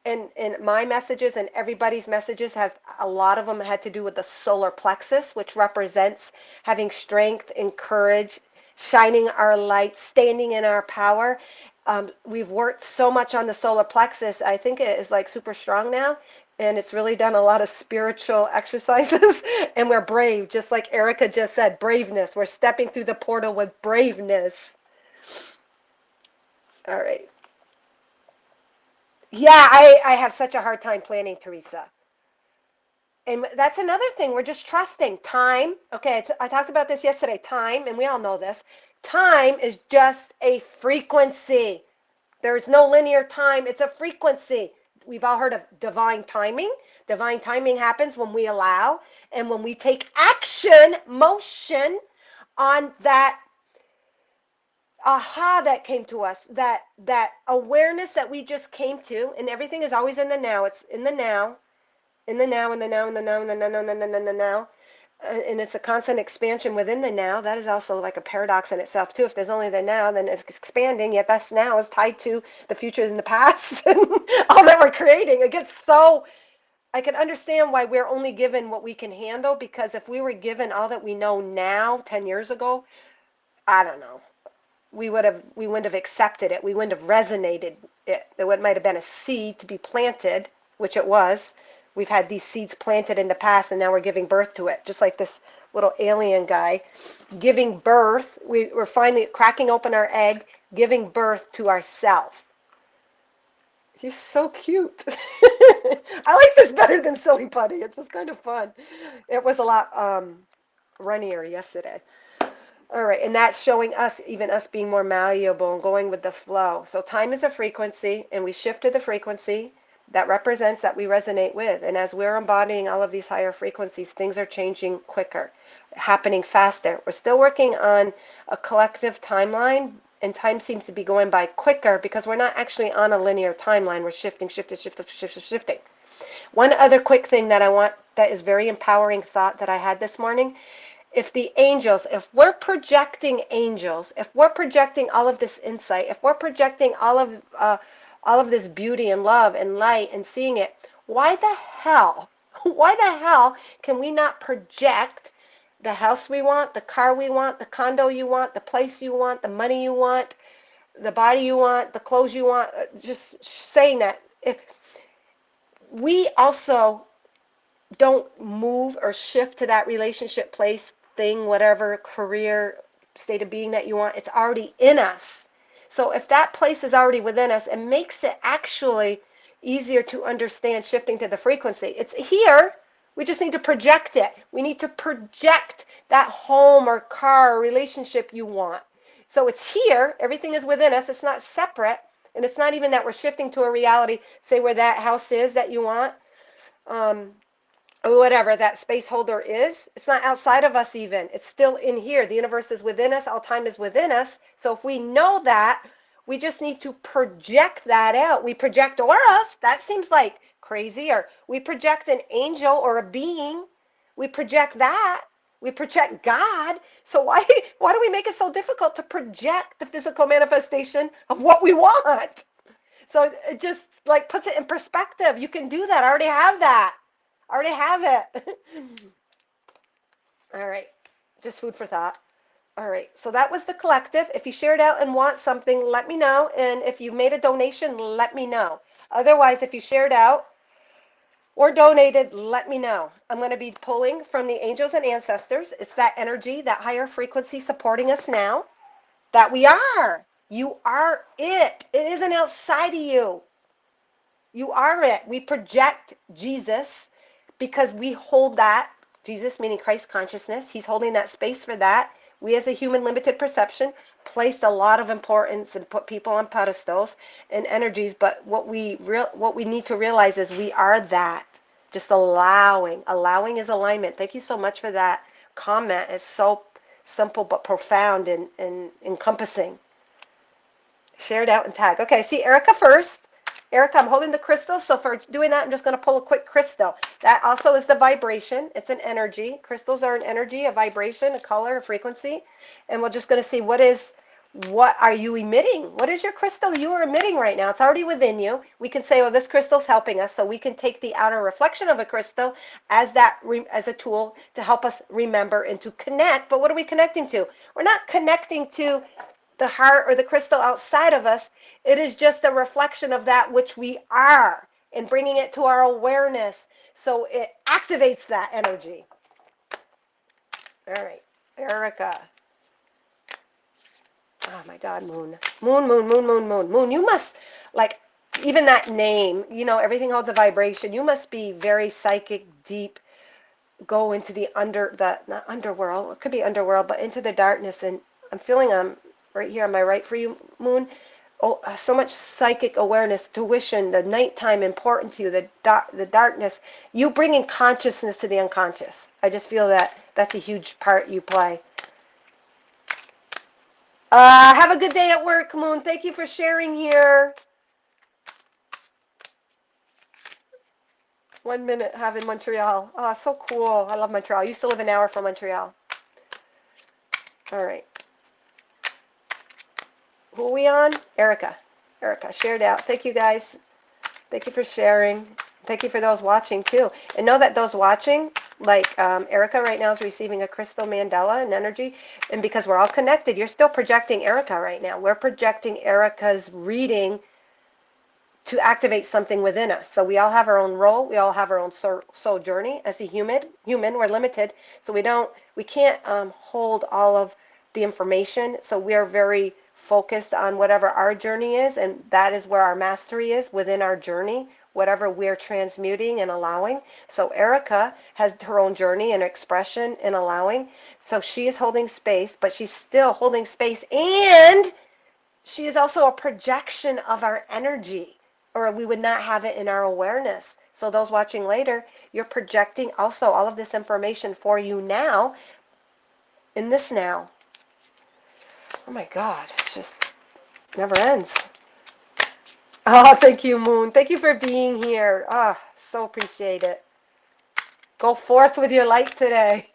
and my messages and everybody's messages have, a lot of them had to do with the solar plexus, which represents having strength and courage, shining our light, standing in our power. We've worked so much on the solar plexus. I think it is like super strong now, and it's really done a lot of spiritual exercises. And we're brave, just like Erica just said, braveness. We're stepping through the portal with braveness. All right. Yeah, I have such a hard time planning, Teresa. And that's another thing. We're just trusting time. Okay, I talked about this yesterday. Time, and we all know this. Time is just a frequency. There is no linear time. It's a frequency. We've all heard of divine timing. Divine timing happens when we allow and when we take action, motion on that aha that came to us, that awareness that we just came to. And everything is always in the now. It's in the now, in the now, in the now, in the now, in the now, in the now, in the now. And it's a constant expansion within the now. That is also like a paradox in itself too. If there's only the now, then it's expanding, yet that's now is tied to the future and the past and all that we're creating. It gets so, I can understand why we're only given what we can handle, because if we were given all that we know now 10 years ago, I don't know, we wouldn't have accepted it. We wouldn't have resonated it. There might have been a seed to be planted, which it was. We've had these seeds planted in the past, and now we're giving birth to it. Just like this little alien guy giving birth. We're finally cracking open our egg, giving birth to ourself. He's so cute. I like this better than Silly Putty. It's just kind of fun. It was a lot runnier yesterday. All right, and that's showing us, even us being more malleable and going with the flow. So time is a frequency, and we shift to the frequency that represents that we resonate with. And as we're embodying all of these higher frequencies, things are changing quicker, happening faster. We're still working on a collective timeline, and time seems to be going by quicker because we're not actually on a linear timeline. We're shifting. One other quick thing that I want, that is very empowering thought that I had this morning. If the angels, if we're projecting angels, if we're projecting all of this insight, if we're projecting all of this beauty and love and light and seeing it, why the hell, why the hell can we not project the house we want, the car we want, the condo you want, the place you want, the money you want, the body you want, the clothes you want? Just saying that. If we also don't move or shift to that relationship, place, thing, whatever, career, state of being that you want, it's already in us. So if that place is already within us, it makes it actually easier to understand shifting to the frequency. It's here. We just need to project it. We need to project that home or car or relationship you want. So it's here. Everything is within us. It's not separate. And it's not even that we're shifting to a reality, say where that house is that you want. Or whatever that space holder is, it's not outside of us even. It's still in here. The universe is within us. All time is within us. So if we know that, we just need to project that out. We project auras. That seems like crazy. Or we project an angel or a being. We project that. We project God. So why do we make it so difficult to project the physical manifestation of what we want? So it just like puts it in perspective. You can do that. I already have that. I already have it. All right, just food for thought. All right, so that was the collective. If you shared out and want something, let me know. And if you made a donation, let me know. Otherwise, if you shared out or donated, let me know. I'm going to be pulling from the angels and ancestors. It's that energy, that higher frequency supporting us now, that we are. You are it. It isn't outside of you. You are it. We project Jesus because we hold that, Jesus meaning Christ consciousness, he's holding that space for that. We as a human limited perception placed a lot of importance and put people on pedestals and energies, but what we need to realize is we are that. Just allowing. Allowing is alignment. Thank you so much for that comment. It's so simple but profound and encompassing. Shared out and tag. Okay, see Erica first. Erica, I'm holding the crystal, so for doing that, I'm just going to pull a quick crystal. That also is the vibration. It's an energy. Crystals are an energy, a vibration, a color, a frequency. And we're just going to see what are you emitting? What is your crystal you are emitting right now? It's already within you. We can say, oh, this crystal's helping us, so we can take the outer reflection of a crystal as as a tool to help us remember and to connect. But what are we connecting to? We're not connecting to the heart or the crystal outside of us. It is just a reflection of that which we are and bringing it to our awareness. So it activates that energy. All right, Erica. Oh my God, Moon. Moon. You must, like, even that name, everything holds a vibration. You must be very psychic, deep, go into the not underworld, it could be underworld, but into the darkness. And I'm feeling right here on my right for you, Moon. Oh, so much psychic awareness, tuition, the nighttime important to you, the darkness. You bring in consciousness to the unconscious. I just feel that that's a huge part you play. Have a good day at work, Moon. Thank you for sharing here. 1 minute have in Montreal. Oh, so cool. I love Montreal. I used to live an hour from Montreal. All right. Who are we on? Erica. Erica shared out. Thank you, guys. Thank you for sharing. Thank you for those watching, too. And know that those watching, like Erica right now is receiving a crystal mandala and energy. And because we're all connected, you're still projecting Erica right now. We're projecting Erica's reading to activate something within us. So we all have our own role. We all have our own soul journey. As a human, we're limited. So we can't hold all of the information. So we are very focused on whatever our journey is, and that is where our mastery is within our journey, whatever we're transmuting and allowing. So Erica has her own journey and expression in allowing. So she is holding space, but she's still holding space, and she is also a projection of our energy, or we would not have it in our awareness. So those watching later, you're projecting also all of this information for you now, in this now. Oh my God, it just never ends. Oh, thank you, Moon. Thank you for being here. Ah, so appreciate it. Go forth with your light today.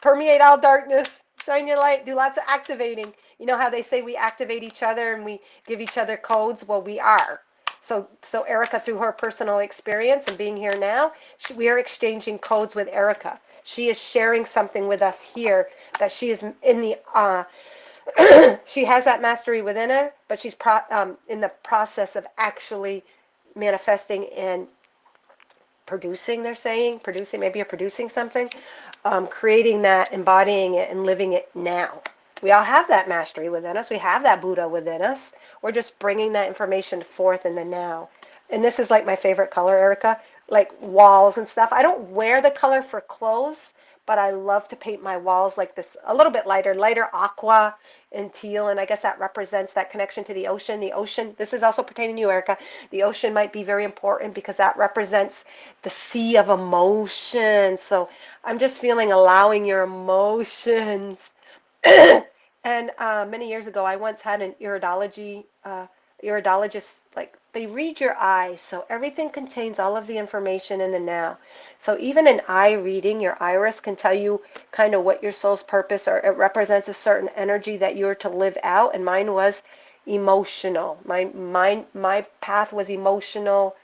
Permeate all darkness. Shine your light. Do lots of activating. You know how they say we activate each other and we give each other codes? Well, we are. So Erica, through her personal experience and being here now, we are exchanging codes with Erica. She is sharing something with us here that she is in the she has that mastery within her, but she's in the process of actually manifesting and producing, they're saying, producing, maybe you're producing something, creating that, embodying it, and living it now. We all have that mastery within us. We have that Buddha within us. We're just bringing that information forth in the now. And this is like my favorite color, Erica, like walls and stuff. I don't wear the color for clothes, but I love to paint my walls like this, a little bit lighter aqua and teal, and I guess that represents that connection to the ocean. The ocean, this is also pertaining to you, Erica. The ocean might be very important because that represents the sea of emotion. So I'm just feeling allowing your emotions. And many years ago, I once had an iridologist, like they read your eyes, so everything contains all of the information in the now. So even an eye reading, your iris can tell you kind of what your soul's purpose, or it represents a certain energy that you're to live out. And mine was emotional. My path was emotional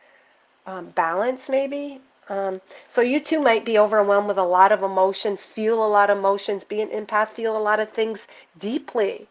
balance, maybe. So you too might be overwhelmed with a lot of emotion, feel a lot of emotions, be an empath, feel a lot of things deeply.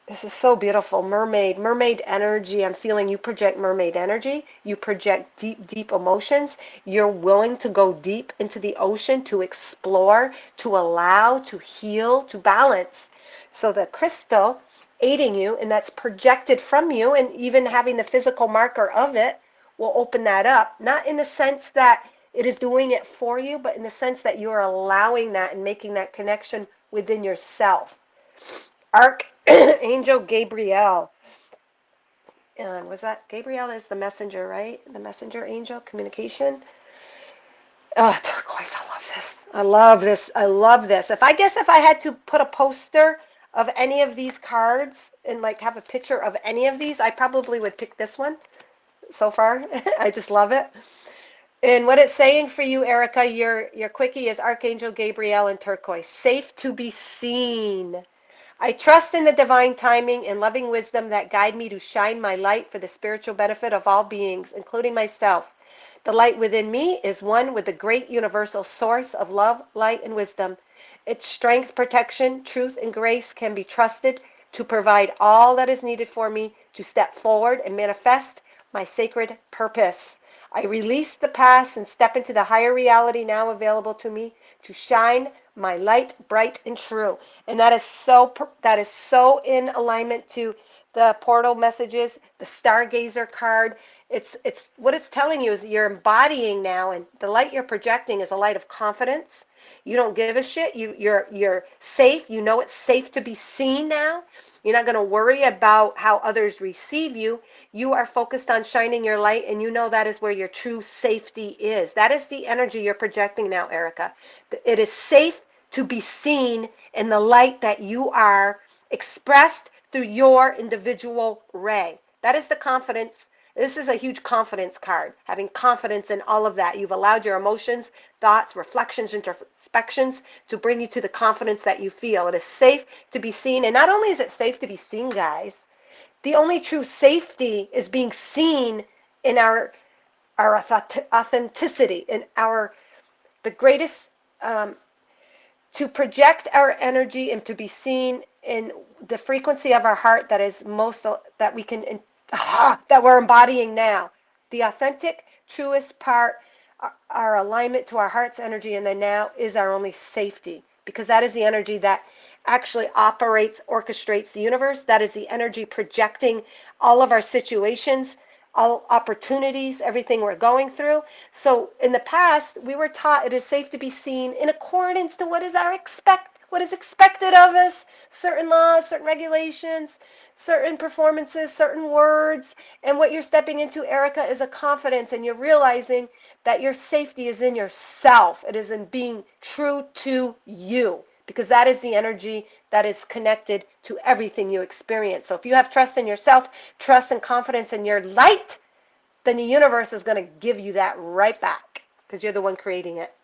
This is so beautiful. Mermaid energy. I'm feeling you project mermaid energy. You project deep emotions. You're willing to go deep into the ocean to explore, to allow, to heal, to balance. So the crystal aiding you, and that's projected from you, and even having the physical marker of it will open that up. Not in the sense that it is doing it for you, but in the sense that you are allowing that and making that connection within yourself. Archangel Gabriel. Was that Gabriel is the messenger, right? The messenger angel, communication. Oh, turquoise, I love this. I love this. I love this. If I had to put a poster of any of these cards and like have a picture of any of these, I probably would pick this one so far. I just love it. And what it's saying for you, Erica, your quickie is Archangel Gabriel and turquoise. Safe to be seen. I trust in the divine timing and loving wisdom that guide me to shine my light for the spiritual benefit of all beings, including myself. The light within me is one with the great universal source of love, light, and wisdom. Its strength, protection, truth, and grace can be trusted to provide all that is needed for me to step forward and manifest my sacred purpose. I release the past and step into the higher reality now available to me to shine my light bright and true. And that is so in alignment to the portal messages, the stargazer card. It's what it's telling you is you're embodying now, and the light you're projecting is a light of confidence. You don't give a shit. You're safe. You know it's safe to be seen now. You're not going to worry about how others receive you. You are focused on shining your light, and you know that is where your true safety is. That is the energy you're projecting now, Erica. It is safe to be seen in the light that you are expressed through your individual ray. That is the confidence. This is a huge confidence card, having confidence in all of that. You've allowed your emotions, thoughts, reflections, introspections to bring you to the confidence that you feel. It is safe to be seen. And not only is it safe to be seen, guys, the only true safety is being seen in our authenticity, in the greatest, to project our energy and to be seen in the frequency of our heart that is most, that we can, that we're embodying now. The authentic, truest part, our alignment to our heart's energy in the now is our only safety, because that is the energy that actually operates, orchestrates the universe. That is the energy projecting all of our situations, all opportunities, everything we're going through. So in the past, we were taught it is safe to be seen in accordance to what is expected of us, certain laws, certain regulations, certain performances, certain words. And what you're stepping into, Erica, is a confidence, and you're realizing that your safety is in yourself. It is in being true to you, because that is the energy that is connected to everything you experience. So if you have trust in yourself, trust and confidence in your light, then the universe is going to give you that right back, because you're the one creating it.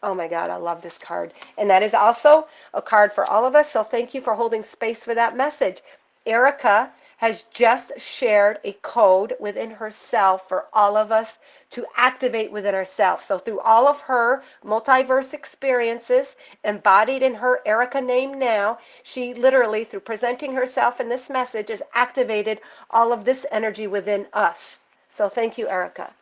Oh my God, I love this card. And that is also a card for all of us. So thank you for holding space for that message. Erica has just shared a code within herself for all of us to activate within ourselves. So through all of her multiverse experiences embodied in her Erica name now, she literally, through presenting herself in this message, has activated all of this energy within us. So thank you, Erica.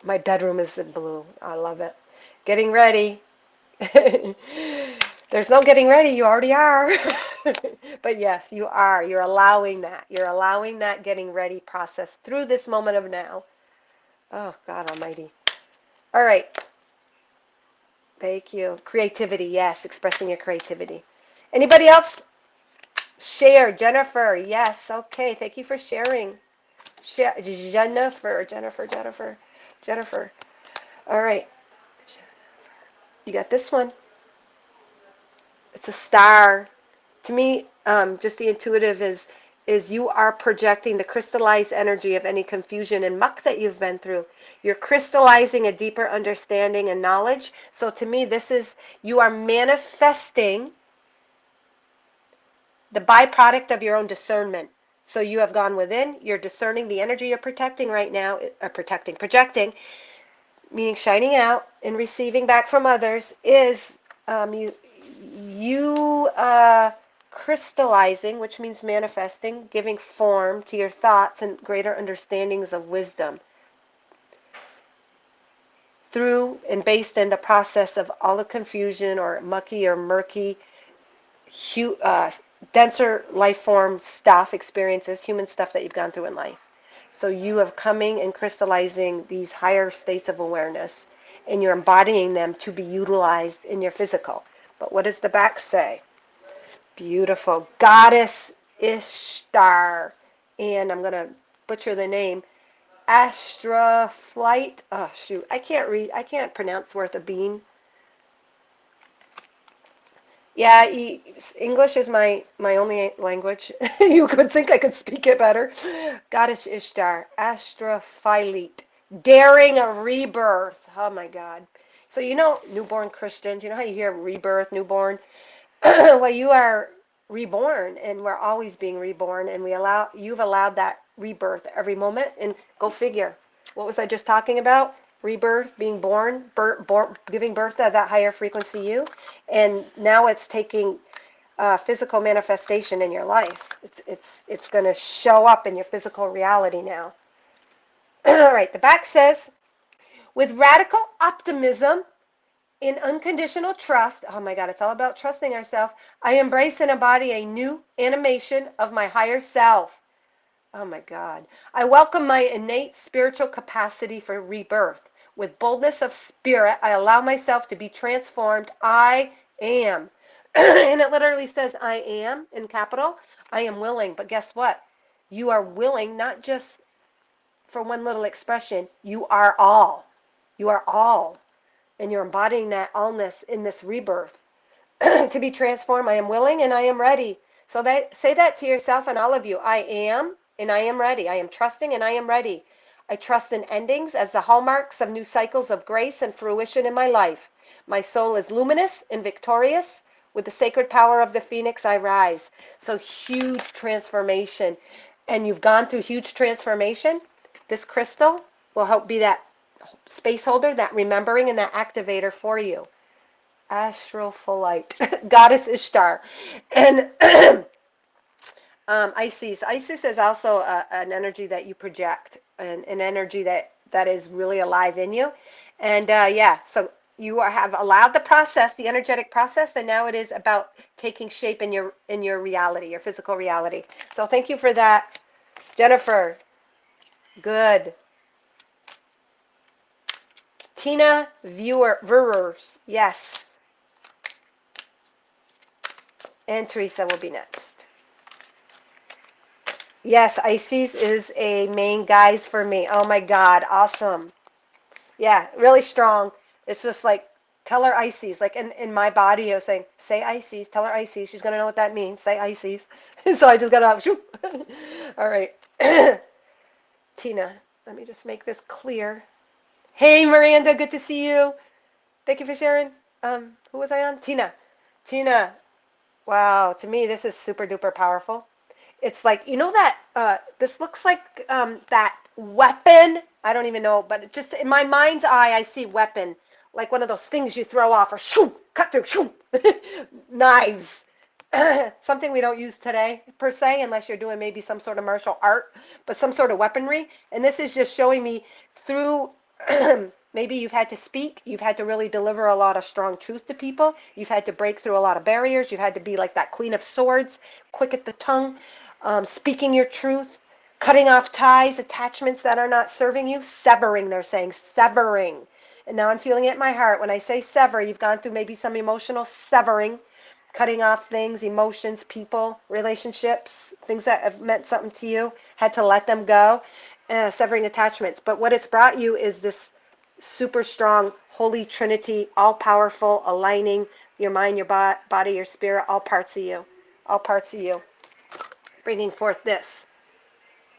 My bedroom is in blue. I love it. Getting ready. There's no getting ready. You already are. But yes, you are. You're allowing that. You're allowing that getting ready process through this moment of now. Oh, God Almighty. All right. Thank you. Creativity. Yes, expressing your creativity. Anybody else? Share. Jennifer. Yes. Okay. Thank you for sharing. Jennifer. All right. You got this one. It's a star. To me, just the intuitive is you are projecting the crystallized energy of any confusion and muck that you've been through. You're crystallizing a deeper understanding and knowledge. So to me, this is you are manifesting the byproduct of your own discernment. So you have gone within, you're discerning the energy you're protecting right now, projecting, meaning shining out and receiving back from others is you crystallizing, which means manifesting, giving form to your thoughts and greater understandings of wisdom through and based in the process of all the confusion or mucky or murky, denser life form stuff, experiences, human stuff that you've gone through in life. So you have coming and crystallizing these higher states of awareness, and you're embodying them to be utilized in your physical. But what does the back say? Beautiful. Goddess Ishtar. And I'm going to butcher the name. Astraflight. Oh, shoot. I can't read. I can't pronounce worth a bean. Yeah, English is my only language. You could think I could speak it better. Goddess Ishtar, Astraphyllite, daring a rebirth. Oh my God. So you know, newborn Christians, you know how you hear rebirth, newborn? Well, you are reborn, and we're always being reborn, and you've allowed that rebirth every moment. And go figure. What was I just talking about? Rebirth, being born, giving birth to that higher frequency you, and now it's taking physical manifestation in your life. It's going to show up in your physical reality now. All right, the back says, with radical optimism in unconditional trust, oh my God, it's all about trusting ourselves, I embrace and embody a new animation of my higher self. Oh my God. I welcome my innate spiritual capacity for rebirth. With boldness of spirit, I allow myself to be transformed. I am. And it literally says, I am in capital. I am willing. But guess what? You are willing, not just for one little expression. You are all. You are all. And you're embodying that allness in this rebirth. To be transformed, I am willing and I am ready. So say that to yourself and all of you. I am and I am ready. I am trusting and I am ready. I trust in endings as the hallmarks of new cycles of grace and fruition in my life. My soul is luminous and victorious. With the sacred power of the phoenix, I rise. So huge transformation. And you've gone through huge transformation. This crystal will help be that space holder, that remembering, and that activator for you. Astraphyllite, Goddess Ishtar. And Isis. Isis is also an energy that you project, an energy that is really alive in you. And yeah, so You have allowed the process, the energetic process, and now it is about taking shape in your reality, your physical reality. So thank you for that, Jennifer. Good. Tina viewers, yes. And Teresa will be next. Yes, Isis is a main guys for me. Oh my God, awesome. Yeah, really strong. It's just like, tell her Isis. Like in my body, I was saying, say Isis, tell her Isis. She's going to know what that means. Say Isis. So I just got to, shoot. All right. Tina, let me just make this clear. Hey, Miranda, good to see you. Thank you for sharing. Who was I on? Tina. Tina, wow, to me, this is super duper powerful. It's like, you know that, this looks like that weapon. I don't even know, but it just in my mind's eye, I see weapon, like one of those things you throw off or shoo, cut through, shoo, knives. Something we don't use today per se, unless you're doing maybe some sort of martial art, but some sort of weaponry. And this is just showing me through maybe you've had to speak, you've had to really deliver a lot of strong truth to people, you've had to break through a lot of barriers, you've had to be like that Queen of Swords, quick at the tongue, speaking your truth, cutting off ties, attachments that are not serving you, severing, they're saying, severing. And now I'm feeling it in my heart. When I say sever, you've gone through maybe some emotional severing, cutting off things, emotions, people, relationships, things that have meant something to you, had to let them go, severing attachments. But what it's brought you is this super strong Holy Trinity, all powerful, aligning your mind, your body, your spirit, all parts of you, all parts of you, bringing forth this,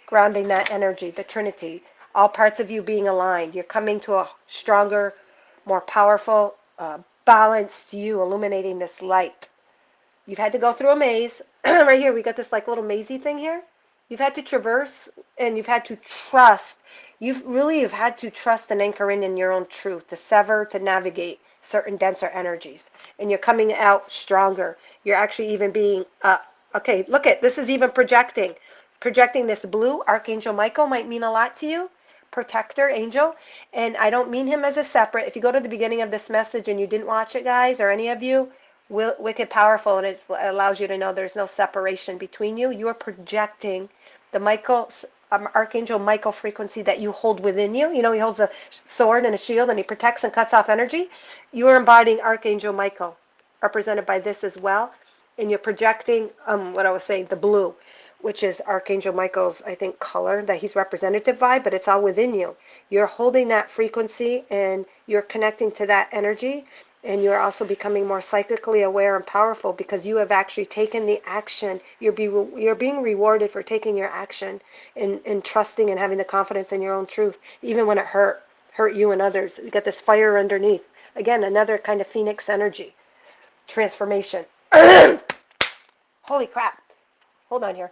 grounding that energy, the Trinity, all parts of you being aligned. You're coming to a stronger, more powerful, balanced you, illuminating this light. You've had to go through a maze. Right here, we got this like little mazy thing here. You've had to traverse and you've had to trust. You've had to trust and anchor in your own truth, to sever, to navigate certain denser energies. And you're coming out stronger. You're actually even being, okay, look at, this is even projecting. Projecting this blue, Archangel Michael might mean a lot to you. Protector, angel. And I don't mean him as a separate. If you go to the beginning of this message and you didn't watch it, guys, or any of you, wicked powerful, and it allows you to know there's no separation between you. You're projecting the Archangel Michael frequency that you hold within you. You know, he holds a sword and a shield and he protects and cuts off energy. You're embodying Archangel Michael, represented by this as well. And you're projecting, what I was saying, the blue, which is Archangel Michael's, I think, color that he's representative by, but it's all within you. You're holding that frequency and you're connecting to that energy, and you're also becoming more psychically aware and powerful because you have actually taken the action. You're being rewarded for taking your action and trusting and having the confidence in your own truth, even when it hurt you and others. You got this fire underneath. Again, another kind of phoenix energy, transformation. Holy crap. Hold on here.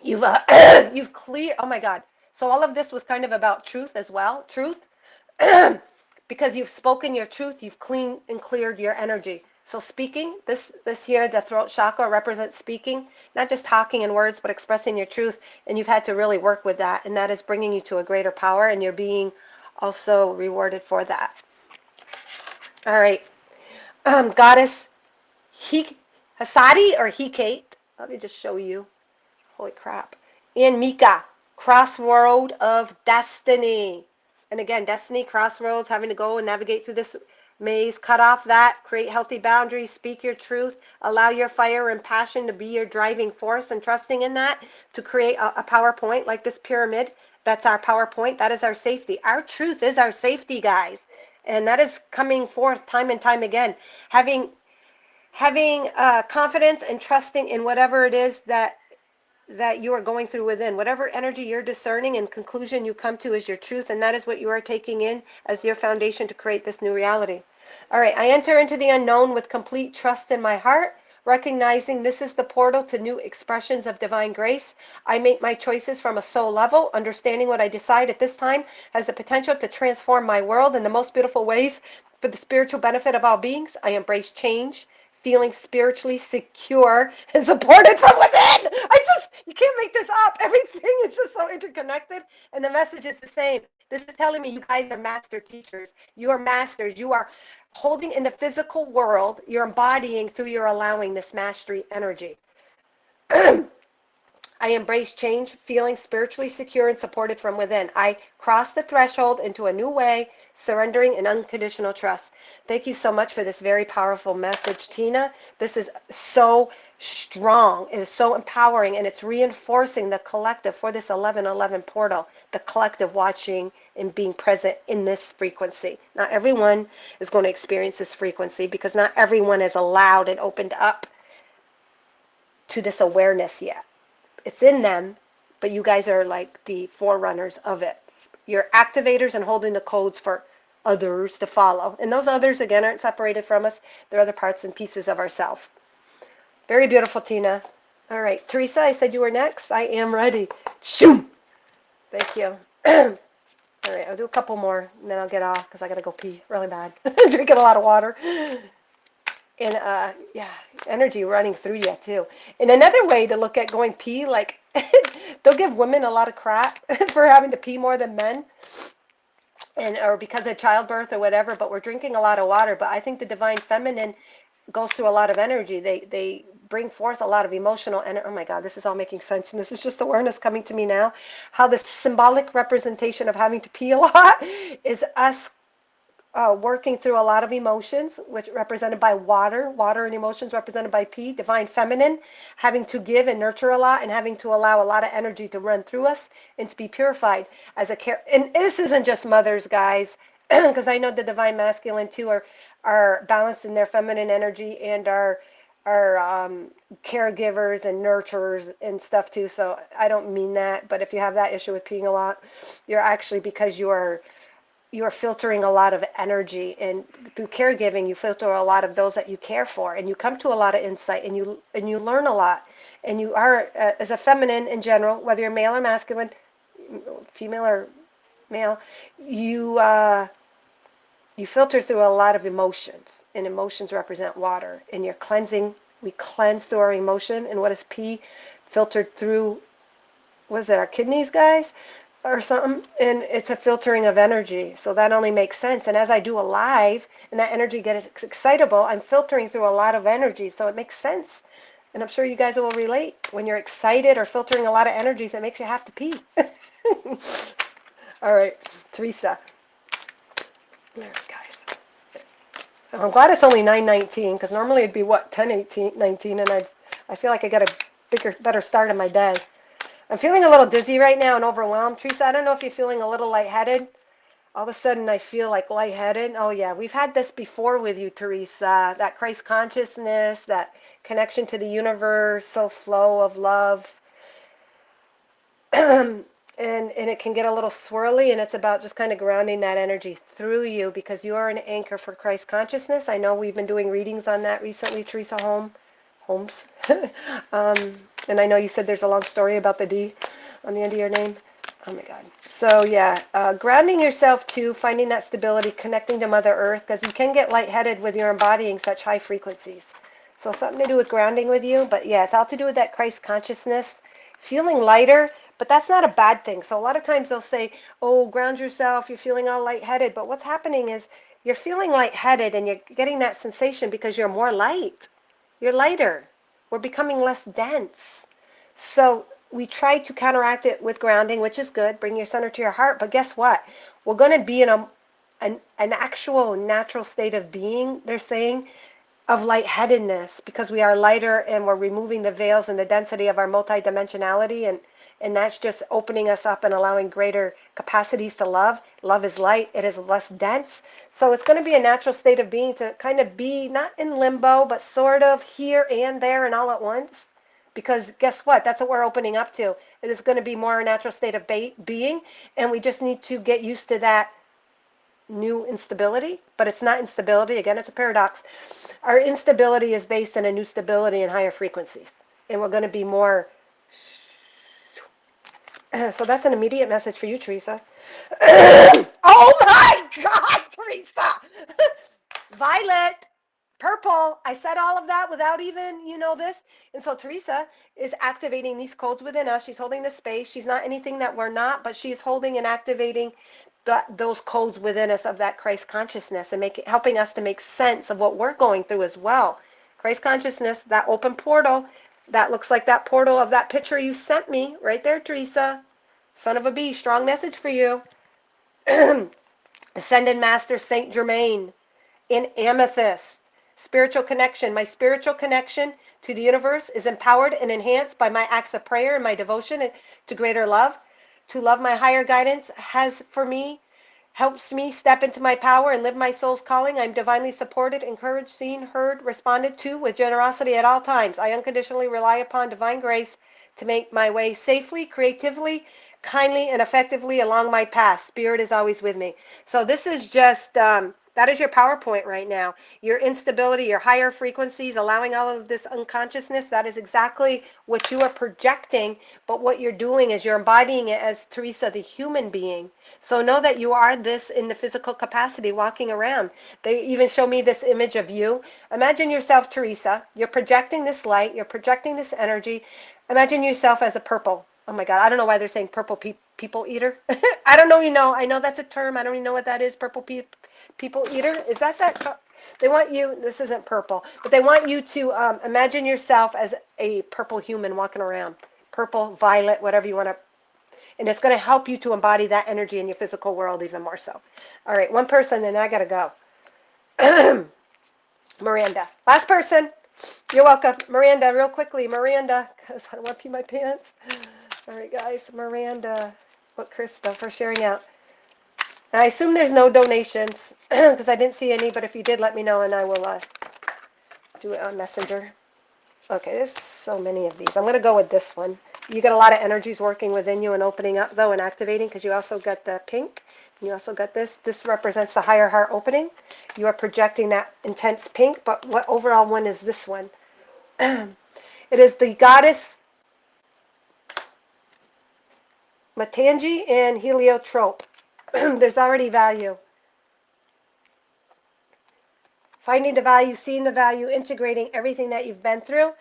You've cleared, oh my God. So all of this was kind of about truth as well. Truth. Because you've spoken your truth, you've cleaned and cleared your energy. So speaking, this here, the throat chakra represents speaking, not just talking in words, but expressing your truth. And you've had to really work with that. And that is bringing you to a greater power. And you're being also rewarded for that. All right. Goddess Hasadi or Hecate. Let me just show you. Holy crap. And Mika, crossroad of destiny. And again, destiny, crossroads, having to go and navigate through this maze, cut off that, create healthy boundaries, speak your truth, allow your fire and passion to be your driving force, and trusting in that to create a PowerPoint like this pyramid. That's our PowerPoint. That is our safety. Our truth is our safety, guys. And that is coming forth time and time again. Having confidence and trusting in whatever it is that you are going through within. Whatever energy you're discerning and conclusion you come to is your truth, and that is what you are taking in as your foundation to create this new reality. All right, I enter into the unknown with complete trust in my heart, recognizing this is the portal to new expressions of divine grace. I make my choices from a soul level, understanding what I decide at this time has the potential to transform my world in the most beautiful ways for the spiritual benefit of all beings. I embrace change, feeling spiritually secure and supported from within. You can't make this up. Everything is just so interconnected, and the message is the same. This is telling me you guys are master teachers. You are masters. You are holding in the physical world. You're embodying through your allowing this mastery energy. I embrace change, feeling spiritually secure and supported from within. I cross the threshold into a new way, surrendering and unconditional trust. Thank you so much for this very powerful message, Tina. This is so strong. It is so empowering, and it's reinforcing the collective for this 1111 portal, the collective watching and being present in this frequency. Not everyone is going to experience this frequency because not everyone is allowed and opened up to this awareness yet. It's in them, but you guys are like the forerunners of it. You're activators and holding the codes for others to follow. And those others, again, aren't separated from us. They're other parts and pieces of ourself. Very beautiful, Tina. All right, Teresa, I said you were next. I am ready. Shoo! Thank you. All right, I'll do a couple more, and then I'll get off because I got to go pee really bad. Drinking a lot of water. And yeah, energy running through you too. And another way to look at going pee, like they'll give women a lot of crap for having to pee more than men, and or because of childbirth or whatever. But we're drinking a lot of water. But I think the divine feminine goes through a lot of energy. They bring forth a lot of emotional energy. Oh my God, this is all making sense, and this is just awareness coming to me now. How the symbolic representation of having to pee a lot is us working through a lot of emotions, which represented by water and emotions represented by P, divine feminine, having to give and nurture a lot and having to allow a lot of energy to run through us and to be purified as a care. And this isn't just mothers, guys, because I know the divine masculine too are balanced in their feminine energy and are caregivers and nurturers and stuff too. So I don't mean that, but if you have that issue with peeing a lot, you're actually, because you are filtering a lot of energy, and through caregiving you filter a lot of those that you care for, and you come to a lot of insight, and you learn a lot, and you are as a feminine in general, whether you're male or masculine, female or male, you filter through a lot of emotions, and emotions represent water, and you're cleansing. We cleanse through our emotion, and what is P? Filtered through, what is it, our kidneys, guys? Or something, and it's a filtering of energy. So that only makes sense. And as I do a live and that energy gets excitable, I'm filtering through a lot of energy, so it makes sense. And I'm sure you guys will relate. When you're excited or filtering a lot of energies, it makes you have to pee. All right, Teresa. There, guys. I'm glad it's only 9:19, because normally it'd be what, 10:18, 19, and I feel like I got a better start in my day. I'm feeling a little dizzy right now and overwhelmed. Teresa, I don't know if you're feeling a little lightheaded. All of a sudden I feel like lightheaded. Oh yeah, we've had this before with you, Teresa. That Christ consciousness, that connection to the universal flow of love. and it can get a little swirly, and it's about just kind of grounding that energy through you, because you are an anchor for Christ consciousness. I know we've been doing readings on that recently, Teresa Holmes. And I know you said there's a long story about the D on the end of your name. Oh my God. So yeah, grounding yourself too, finding that stability, connecting to Mother Earth, because you can get lightheaded with your embodying such high frequencies. So something to do with grounding with you. But yeah, it's all to do with that Christ consciousness, feeling lighter. But that's not a bad thing. So a lot of times they'll say, oh, ground yourself, you're feeling all lightheaded. But what's happening is you're feeling lightheaded and you're getting that sensation because you're more light. You're lighter. We're becoming less dense. So we try to counteract it with grounding, which is good. Bring your center to your heart. But guess what? We're going to be in an actual natural state of being, they're saying, of lightheadedness, because we are lighter and we're removing the veils and the density of our multidimensionality, and that's just opening us up and allowing greater capacities to love. Love is light. It is less dense. So it's going to be a natural state of being to kind of be not in limbo, but sort of here and there and all at once. Because guess what? That's what we're opening up to. It is going to be more a natural state of being, and we just need to get used to that new instability. But it's not instability. Again, it's a paradox. Our instability is based on a new stability and higher frequencies. And we're going to be more... So that's an immediate message for you, Teresa. Oh my God, Teresa! Violet! Purple. I said all of that without even, this. And so Teresa is activating these codes within us. She's holding the space. She's not anything that we're not, but she's holding and activating those codes within us of that Christ consciousness and helping us to make sense of what we're going through as well. Christ consciousness, that open portal, that looks like that portal of that picture you sent me right there, Teresa. Son of a bee, strong message for you. Ascended Master Saint Germain in amethyst. Spiritual connection. My spiritual connection to the universe is empowered and enhanced by my acts of prayer and my devotion to greater love. To love my higher guidance has for me, helps me step into my power and live my soul's calling. I'm divinely supported, encouraged, seen, heard, responded to with generosity at all times. I unconditionally rely upon divine grace to make my way safely, creatively, kindly, and effectively along my path. Spirit is always with me. So this is just, that is your PowerPoint right now. Your instability, your higher frequencies, allowing all of this unconsciousness, that is exactly what you are projecting, but what you're doing is you're embodying it as Teresa, the human being. So know that you are this in the physical capacity walking around. They even show me this image of you. Imagine yourself, Teresa. You're projecting this light. You're projecting this energy. Imagine yourself as a purple. Oh my God, I don't know why they're saying purple people eater. I don't know, I know that's a term. I don't even know what that is, purple people eater. Is that? They want you, this isn't purple, but they want you to imagine yourself as a purple human walking around. Purple, violet, whatever you want to, and it's going to help you to embody that energy in your physical world even more so. All right, one person, and I got to go. Miranda. Last person. You're welcome. Miranda, real quickly. Miranda, because I don't want to pee my pants. All right, guys. Miranda. What, Krista, for sharing out. And I assume there's no donations because I didn't see any, but if you did, let me know and I will do it on Messenger. Okay, there's so many of these. I'm going to go with this one. You got a lot of energies working within you and opening up, though, and activating, because you also got the pink. And you also got this. This represents the higher heart opening. You are projecting that intense pink, but what overall one is this one? It is the goddess Matangi and Heliotrope. There's already value. Finding the value, seeing the value, integrating everything that you've been through.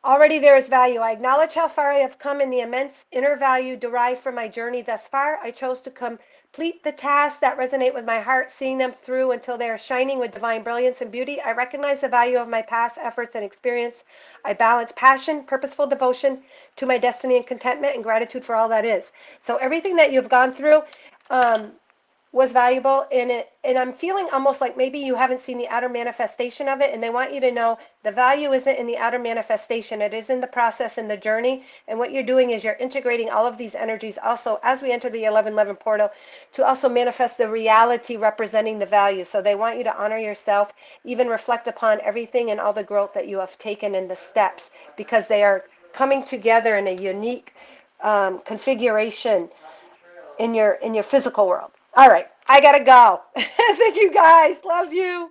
Already there is value. I acknowledge how far I have come in the immense inner value derived from my journey thus far. I chose to complete the tasks that resonate with my heart, seeing them through until they are shining with divine brilliance and beauty. I recognize the value of my past efforts and experience. I balance passion, purposeful devotion to my destiny and contentment and gratitude for all that is. So everything that you've gone through, was valuable in it, and I'm feeling almost like maybe you haven't seen the outer manifestation of it, and they want you to know the value isn't in the outer manifestation, it is in the process, in the journey. And what you're doing is you're integrating all of these energies also as we enter the 1111 portal to also manifest the reality representing the value. So they want you to honor yourself, even reflect upon everything and all the growth that you have taken in the steps, because they are coming together in a unique configuration in your physical world. All right, I gotta go. Thank you guys. Love you.